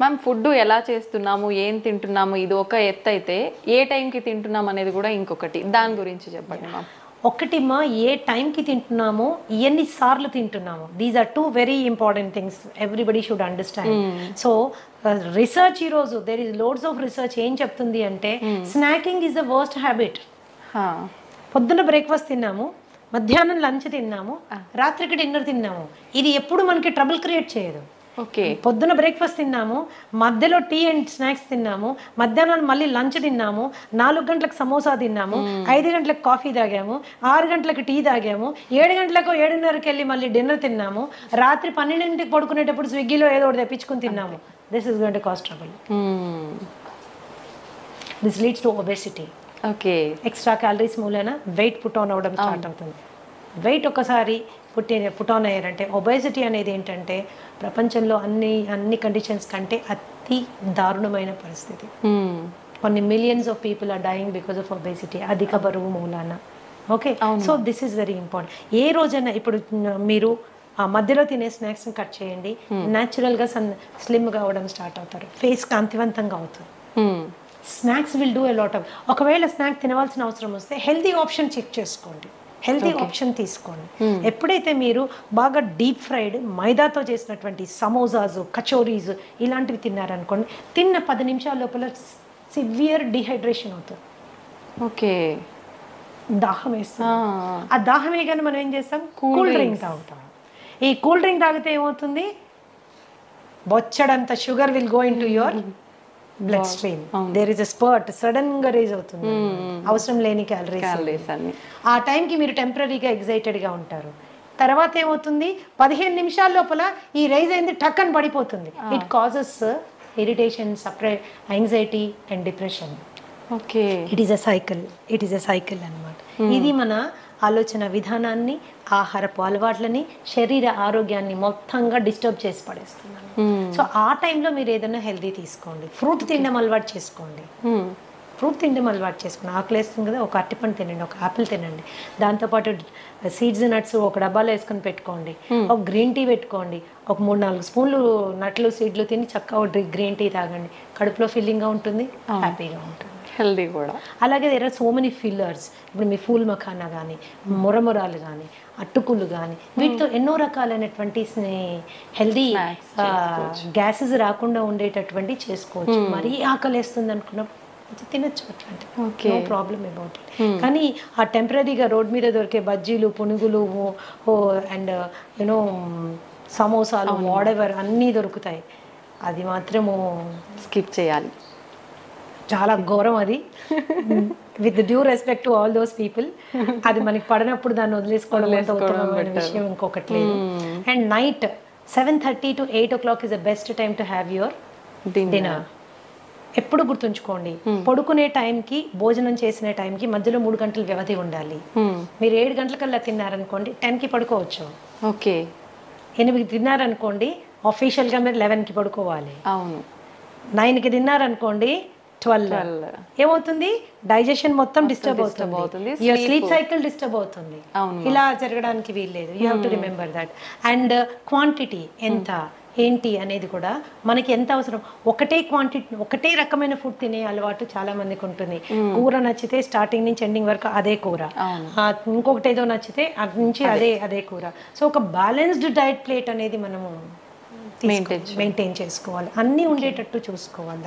Ma'am food ఎలా చేస్తున్నాము, ఏం తింటున్నాము, ఇది ఒక ఎత్తు అయితే ఏ టైంకి తింటున్నాం అనేది కూడా ఇంకొకటి, దాని గురించి చెప్పండి మ్యామ్. ఒకటిమా ఏ టైంకి తింటున్నామో, ఎన్నిసార్లు తింటున్నామో, these are 2 very important things everybody should understand. So research ఈరోజు there is loads of research ఏం చెప్తుంది అంటే snacking is the worst habit. పొద్దున్న బ్రేక్ఫాస్ట్ తిన్నాము, మధ్యాహ్నం లంచ్ తిన్నాము, రాత్రికి డిన్నర్ తిన్నాము, ఇది ఎప్పుడు మనకి ట్రబుల్ క్రియేట్ చేయదు. ఓకే. పొద్దున బ్రేక్ఫాస్ట్ తిన్నాము, మధ్యలో టీ అండ్ స్నాక్స్ తిన్నాము, మధ్యాహ్నం మళ్ళీ లంచ్ తిన్నాము, 4 గంటలకు సమోసా తిన్నాము, 5 గంటలకు కాఫీ తాగాము, 6 గంటలకు టీ తాగాము, 7 గంటలకు 7:30కి వెళ్ళి మళ్ళీ డిన్నర్ తిన్నాము, రాత్రి 12ంటికి పడుకునేటప్పుడు స్విగ్గీలో ఏదో ఒకటి తెప్పించుకుని తిన్నాము. This is going to cost trouble. This leads to obesity. Okay. Extra calories మూలన వెయిట్ పుట్ ఆన్ అవ్వడం స్టార్ట్ అవుతుంది. వెయిట్ ఒకసారి పుట్ ఆన్ అయ్యారంటే ఒబెసిటీ అనేది ఏంటంటే ప్రపంచంలో అన్ని కండిషన్స్ కంటే అతి దారుణమైన పరిస్థితి. కొన్ని millions of people are dying because of obesity, అధిక బరువు మూలాన. Okay, so this is very important. ఏ రోజైనా ఇప్పుడు మీరు ఆ మధ్యలో తినే స్నాక్స్ని కట్ చేయండి, న్యాచురల్గా స్లిమ్గా అవ్వడం స్టార్ట్ అవుతారు, ఫేస్ కాంతివంతంగా అవుతుంది. Snacks will do a lot of. ఒకవేళ స్నాక్ తినవలసిన అవసరం వస్తే హెల్తీ ఆప్షన్ చెక్ చేసుకోండి, హెల్తీ ఆప్షన్ తీసుకోండి. ఎప్పుడైతే మీరు బాగా డీప్ ఫ్రైడ్ మైదాతో చేసినటువంటి సమోసాస్, కచోరీస్ ఇలాంటివి తిన్నారనుకోండి, తిన్న 10 నిమిషాల లోపల సివియర్ డిహైడ్రేషన్ అవుతుంది. ఓకే. దాహం వేస్తుంది. ఆ దాహం వేయగానే మనం ఏం చేస్తాం? కూల్ డ్రింక్ తాగుతాం. ఈ కూల్ డ్రింక్ తాగితే ఏమవుతుంది? బొచ్చడంత sugar will go into your blood stream. There is a spurt, sudden గా రేజ్ అవుతుంది, అవసరం లేని క్యాలరీస్ అన్ని. ఆ టైంకి మీరు టెంపరీగా ఎగ్జైటెడ్గా ఉంటారు. తర్వాత ఏమవుతుంది? 15 నిమిషాల లోపల ఈ రైజ్ అయింది టక్ అని పడిపోతుంది. It causes irritation, anxiety and depression. Okay. It is a cycle అన్నమాట. ఇది మన ఆలోచన విధానాన్ని, ఆహారపు అలవాట్లని, శరీర ఆరోగ్యాన్ని మొత్తంగా డిస్టర్బ్ చేసి పడేస్తున్నాను. సో ఆ టైంలో మీరు ఏదైనా హెల్దీ తీసుకోండి, ఫ్రూట్ తినడం అలవాటు చేసుకోండి. ఆకలి వేస్తుంది కదా, ఒక అరటిపండు తినండి, ఒక ఆపిల్ తినండి, దాంతోపాటు సీడ్స్ నట్స్ ఒక డబ్బాలో వేసుకొని పెట్టుకోండి, ఒక గ్రీన్ టీ పెట్టుకోండి, ఒక 3-4 స్పూన్లు నట్లు సీడ్లు తిని చక్కగా ఒక గ్రీన్ టీ తాగండి. కడుపులో ఫీలింగ్గా ఉంటుంది, హ్యాపీగా ఉంటుంది, హెల్దీ కూడా. అలాగే there are so many fillers. ఇప్పుడు మీ ఫూల్ మఖానా కానీ, మురమురాలు కానీ, అట్టుకులు కానీ, వీటితో ఎన్నో రకాలైనటువంటి హెల్దీ గ్యాసెస్ రాకుండా ఉండేటటువంటి చేసుకోవచ్చు. మరీ ఆకలేస్తుంది అనుకున్నప్పుడు తినచ్చు, అట్లాంటి నో ప్రాబ్లమ్ అబౌట్ ఇట్. కానీ ఆ టెంపరీగా రోడ్ మీద దొరికే బజ్జీలు, పునుగులు అండ్ యూనో సమోసాలు, వాడెవర్ అన్నీ దొరుకుతాయి, అది మాత్రము స్కిప్ చేయాలి. చాలా ఘోరం అది. With due respect to all those people, అది మనకి పడినప్పుడు దాన్ని వదిలేసుకోవడం అంత ఉత్తమమైన విషయం ఇంకొకటి లేదు. And night 7:30 to 8 o'clock is the best time to have your dinner. ఎప్పుడు గుర్తుంచుకోండి, పడుకునే టైంకి, భోజనం చేసిన టైంకి మధ్యలో 3 గంటల వ్యవధి ఉండాలి. మీరు 7 గంటలకల్లా తిన్నారనుకోండి, 10కి పడుకోవచ్చు. ఓకే. 8కి తిన్నారనుకోండి, ఆఫీషియల్గా మీరు 11కి పడుకోవాలి. అవును. 9కి తిన్నారనుకోండి, 12 ఏమవుతుంది? డైజెషన్ మొత్తం డిస్టర్బ్ అవుతుంది, యువర్ స్లీప్ సైకిల్ డిస్టర్బ్ అవుతుంది. ఇలా జరగడానికి వీల్లేదు. You have to remember that. And quantity ఎంత ఏంటి అనేది కూడా మనకి ఎంత అవసరం. ఒకటే రకమైన ఫుడ్ తినే అలవాటు చాలా మందికి ఉంటుంది. కూర నచ్చితే స్టార్టింగ్ నుంచి ఎండింగ్ వరకు అదే కూర, ఇంకొకటి ఏదో నచ్చితే అటు నుంచి అదే కూర. సో ఒక బ్యాలెన్స్డ్ డైట్ ప్లేట్ అనేది మనము మెయింటైన్ చేసుకోవాలి, అన్నీ ఉండేటట్టు చూసుకోవాలి,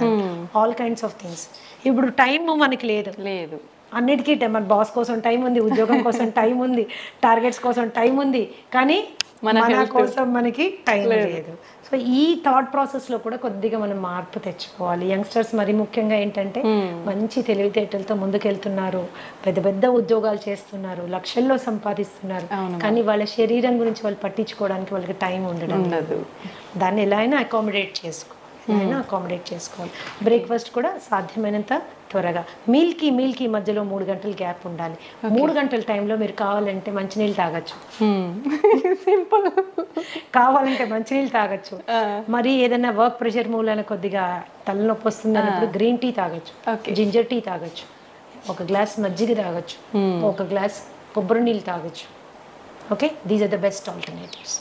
ఆల్ కైండ్స్ ఆఫ్ థింగ్స్. ఇప్పుడు టైం మనకి లేదు, అన్నిటికీ మన బాస్ కోసం టైం ఉంది, ఉద్యోగం కోసం టైం ఉంది, టార్గెట్స్ కోసం టైం ఉంది, కానీ మన కోసం మనకి టైం లేదు. సో ఈ థాట్ ప్రాసెస్లో కూడా కొద్దిగా మనం మార్పు తెచ్చుకోవాలి. యంగ్స్టర్స్ మరి ముఖ్యంగా ఏంటంటే మంచి తెలివితేటలతో ముందుకెళ్తున్నారు, పెద్ద పెద్ద ఉద్యోగాలు చేస్తున్నారు, లక్షల్లో సంపాదిస్తున్నారు, కానీ వాళ్ళ శరీరం గురించి వాళ్ళు పట్టించుకోవడానికి వాళ్ళకి టైం ఉండడం లేదు. దాన్ని ఎలా అయినా అకామిడేట్ చేసుకోవాలి. బ్రేక్ఫాస్ట్ కూడా సాధ్యమైనంత త్వరగా, మీల్కి మధ్యలో 3 గంటల గ్యాప్ ఉండాలి. 3 గంటల టైంలో మీరు కావాలంటే మంచినీళ్ళు తాగొచ్చు, సింపుల్. కావాలంటే మంచినీళ్ళు తాగొచ్చు. మరి ఏదైనా వర్క్ ప్రెషర్ మూలన కొద్దిగా తలనొప్పి వస్తుంది అన్నప్పుడు గ్రీన్ టీ తాగొచ్చు, జింజర్ టీ తాగొచ్చు, ఒక గ్లాస్ మజ్జిగ తాగొచ్చు, ఒక గ్లాస్ కొబ్బరి నీళ్ళు తాగొచ్చు. Okay, these are the best alternatives.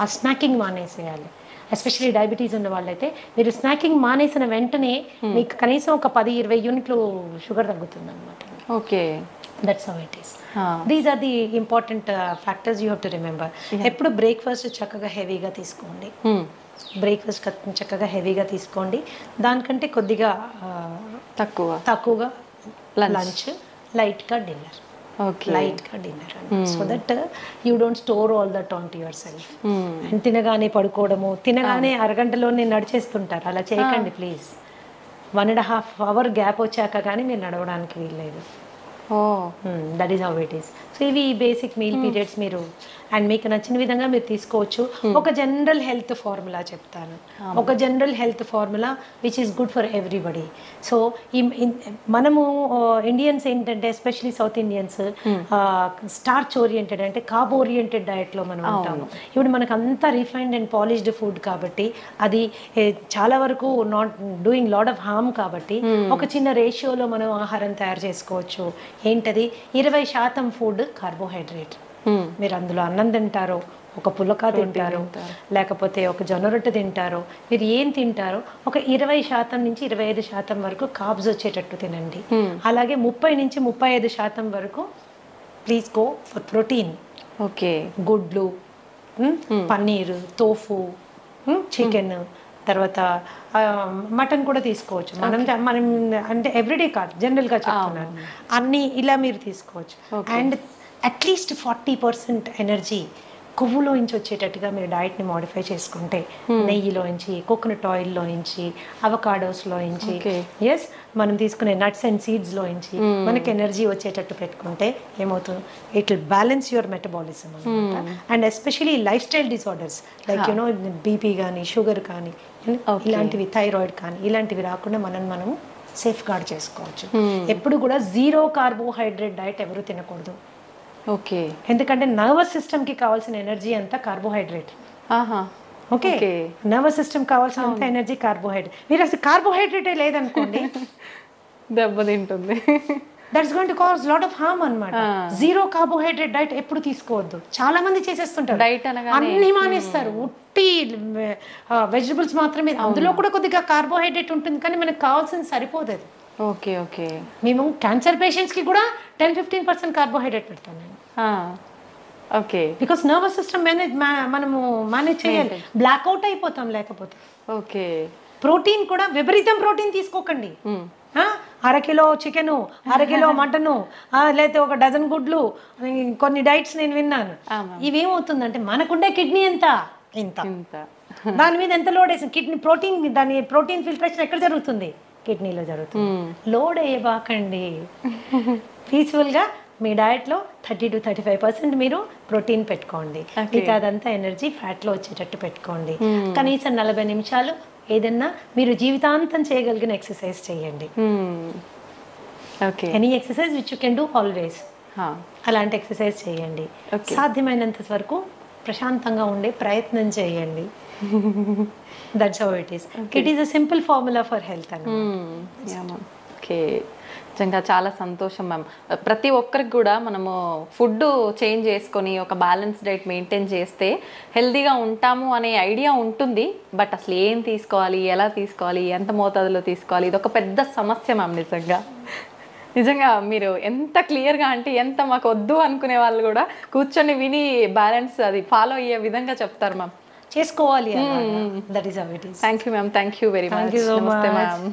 ఆ స్నాకింగ్ మానేసేయాలి. ఎస్పెషల్లీ డయాబెటీస్ ఉన్న వాళ్ళైతే మీరు స్నాకింగ్ మానేసిన వెంటనే మీకు కనీసం ఒక 10-20 యూనిట్లు షుగర్ తగ్గుతుంది అనమాట. Okay, that's how it is. These are the important factors you have to remember. ఎప్పుడు బ్రేక్ఫాస్ట్ చక్కగా హెవీగా తీసుకోండి, దానికంటే కొద్దిగా తక్కువగా లంచ్, లైట్గా డిన్నర్. ఓకే లైట్గా dinner so that you don't store all that on to your self. And తినగానే పడుకోవడము, తినగానే అరగంటలోనే నడిచేస్తుంటారు, అలా చేయకండి ప్లీజ్. 1.5 hour గ్యాప్ వచ్చాక కానీ మీరు నడవడానికి వీల్లేదు. Oh that is how it is. So ఇవి బేసిక్ మీల్ పీరియడ్స్ మీరు అండ్ మీకు నచ్చిన విధంగా మీరు తీసుకోవచ్చు. ఒక జనరల్ హెల్త్ ఫార్ములా చెప్తాను, ఒక general health formula which is good for everybody. So మనము ఇండియన్స్ ఏంటంటే especially south Indians starch oriented అంటే కార్బ్ ఓరియంటెడ్ డయట్లో మనం ఉంటాము. ఇప్పుడు మనకు అంతా రిఫైన్డ్ అండ్ పాలిష్డ్ ఫుడ్ కాబట్టి అది చాలా వరకు not doing lot of harm కాబట్టి ఒక చిన్న రేషియోలో మనం ఆహారం తయారు చేసుకోవచ్చు. ఏంటది? 20% ఫుడ్ కార్బోహైడ్రేట్. మీరు అందులో అన్నం తింటారో, ఒక పులక తింటారో, లేకపోతే ఒక జొన్న రొట్టె తింటారో, మీరు ఏం తింటారో ఒక 20% నుంచి 25% వరకు కార్బ్స్ వచ్చేటట్టు తినండి. అలాగే 30 నుంచి 35% వరకు please go for protein. Okay, గుడ్లు, పన్నీరు, తోఫు, చికెన్, తర్వాత మటన్ కూడా తీసుకోవచ్చు. మనం అంటే ఎవ్రీడే కాదు, జనరల్గా చెప్తున్నాను, అన్నీ ఇలా మీరు తీసుకోవచ్చు. అండ్ అట్లీస్ట్ 40% ఎనర్జీ కొవ్వులోంచి వచ్చేటట్టుగా మీరు డైట్ని మోడిఫై చేసుకుంటే, నెయ్యిలోంచి, కోకోనట్ ఆయిల్లోంచి, అవకాడోస్లోంచి, ఎస్ మనం తీసుకునే నట్స్ అండ్ సీడ్స్లోంచి మనకి ఎనర్జీ వచ్చేటట్టు పెట్టుకుంటే ఏమవుతుంది? It will balance your metabolism అనమాట. And especially lifestyle disorders like you know BP కానీ, షుగర్ కానీ, ఇలాంటివి, థైరాయిడ్ కానీ, ఇలాంటివి రాకుండా మనము సేఫ్ గార్డ్ చేసుకోవచ్చు. ఎప్పుడు కూడా 0 కార్బోహైడ్రేట్ డైట్ ఎవరు తినకూడదు. ఓకే, ఎందుకంటే నర్వస్ సిస్టమ్కి కావాల్సిన ఎనర్జీ అంతా కార్బోహైడ్రేట్. ఓకే, నర్వస్ సిస్టమ్ కావాల్సినంత ఎనర్జీ కార్బోహైడ్రేట్. మీరు అసలు కార్బోహైడ్రేటే లేదనుకోండి, దెబ్బతింటుంది. That's going to cause lot of harm అన్నమాట. 0 కార్బోహైడ్రేట్ డైట్ ఎప్పుడు తీసుకోవద్దు. చాలా మంది చేసేస్తుంటారు, డైట్ అన్ని మానేస్తారు, ఉట్టి వెజిటబుల్స్ మాత్రమే. అందులో కూడా కొద్దిగా కార్బోహైడ్రేట్ ఉంటుంది, కానీ మనకు కావాల్సింది సరిపోదు. ఓకే ఓకే, మేము క్యాన్సర్ పేషెంట్స్కి కూడా 10-15% కార్బోహైడ్రేట్ పెడతాం నేను. ఓకే, బికాస్ నర్వస్ సిస్టమ్ మనము మేనేజ్ చేయాలి, బ్లాక్అవుట్ అయిపోతాం లేకపోతే. ఓకే, ప్రోటీన్ కూడా విపరీతం ప్రోటీన్ తీసుకోకండి. 1/2 కిలో చికెను, 1/2 కిలో మటను, లేకపోతే 1 డజన్ గుడ్లు, కొన్ని డైట్స్ నేను విన్నాను. ఇవేమవుతుందంటే మనకుండే కిడ్నీ ఎంత ఇంత, దాని మీద ఎంత లోడ్ వేసింది కిడ్నీ, ప్రోటీన్ ఫిల్ట్రేషన్ ఎక్కడ జరుగుతుంది? కిడ్నీలో జరుగుతుంది. లోడ్ వేయబాకండి. పీస్ఫుల్గా మీ డయట్లో 30 to 35% మీరు ప్రోటీన్ పెట్టుకోండి. మిగతా అదంతా ఎనర్జీ ఫ్యాట్లో వచ్చేటట్టు పెట్టుకోండి. కనీసం 40 నిమిషాలు ఏదన్నా మీరు జీవితాంతం చేయగలిగిన ఎక్సర్సైజ్ చేయండి. Any exercise which you can do always, అలాంటి ఎక్సర్సైజ్ చేయండి. సాధ్యమైనంత వరకు ప్రశాంతంగా ఉండే ప్రయత్నం చేయండి. That's how it is. It is a simple formula for health అని. ఓకే, నిజంగా చాలా సంతోషం మ్యామ్. ప్రతి ఒక్కరికి కూడా మనము ఫుడ్ చేంజ్ చేసుకొని ఒక బ్యాలెన్స్ డైట్ మెయింటైన్ చేస్తే హెల్తీగా ఉంటాము అనే ఐడియా ఉంటుంది. బట్ అసలు ఏం తీసుకోవాలి, ఎలా తీసుకోవాలి, ఎంత మోతాదులో తీసుకోవాలి, ఇది ఒక పెద్ద సమస్య మ్యామ్. నిజంగా మీరు ఎంత క్లియర్గా అంటే ఎంత మాకు వద్దు అనుకునే వాళ్ళు కూడా కూర్చొని విని బ్యాలెన్స్ అది ఫాలో అయ్యే విధంగా చెప్తారు మ్యామ్. చేసుకోవాలి. That is how it is. Thank you ma'am, thank you very much. నమస్తే మ్యామ్.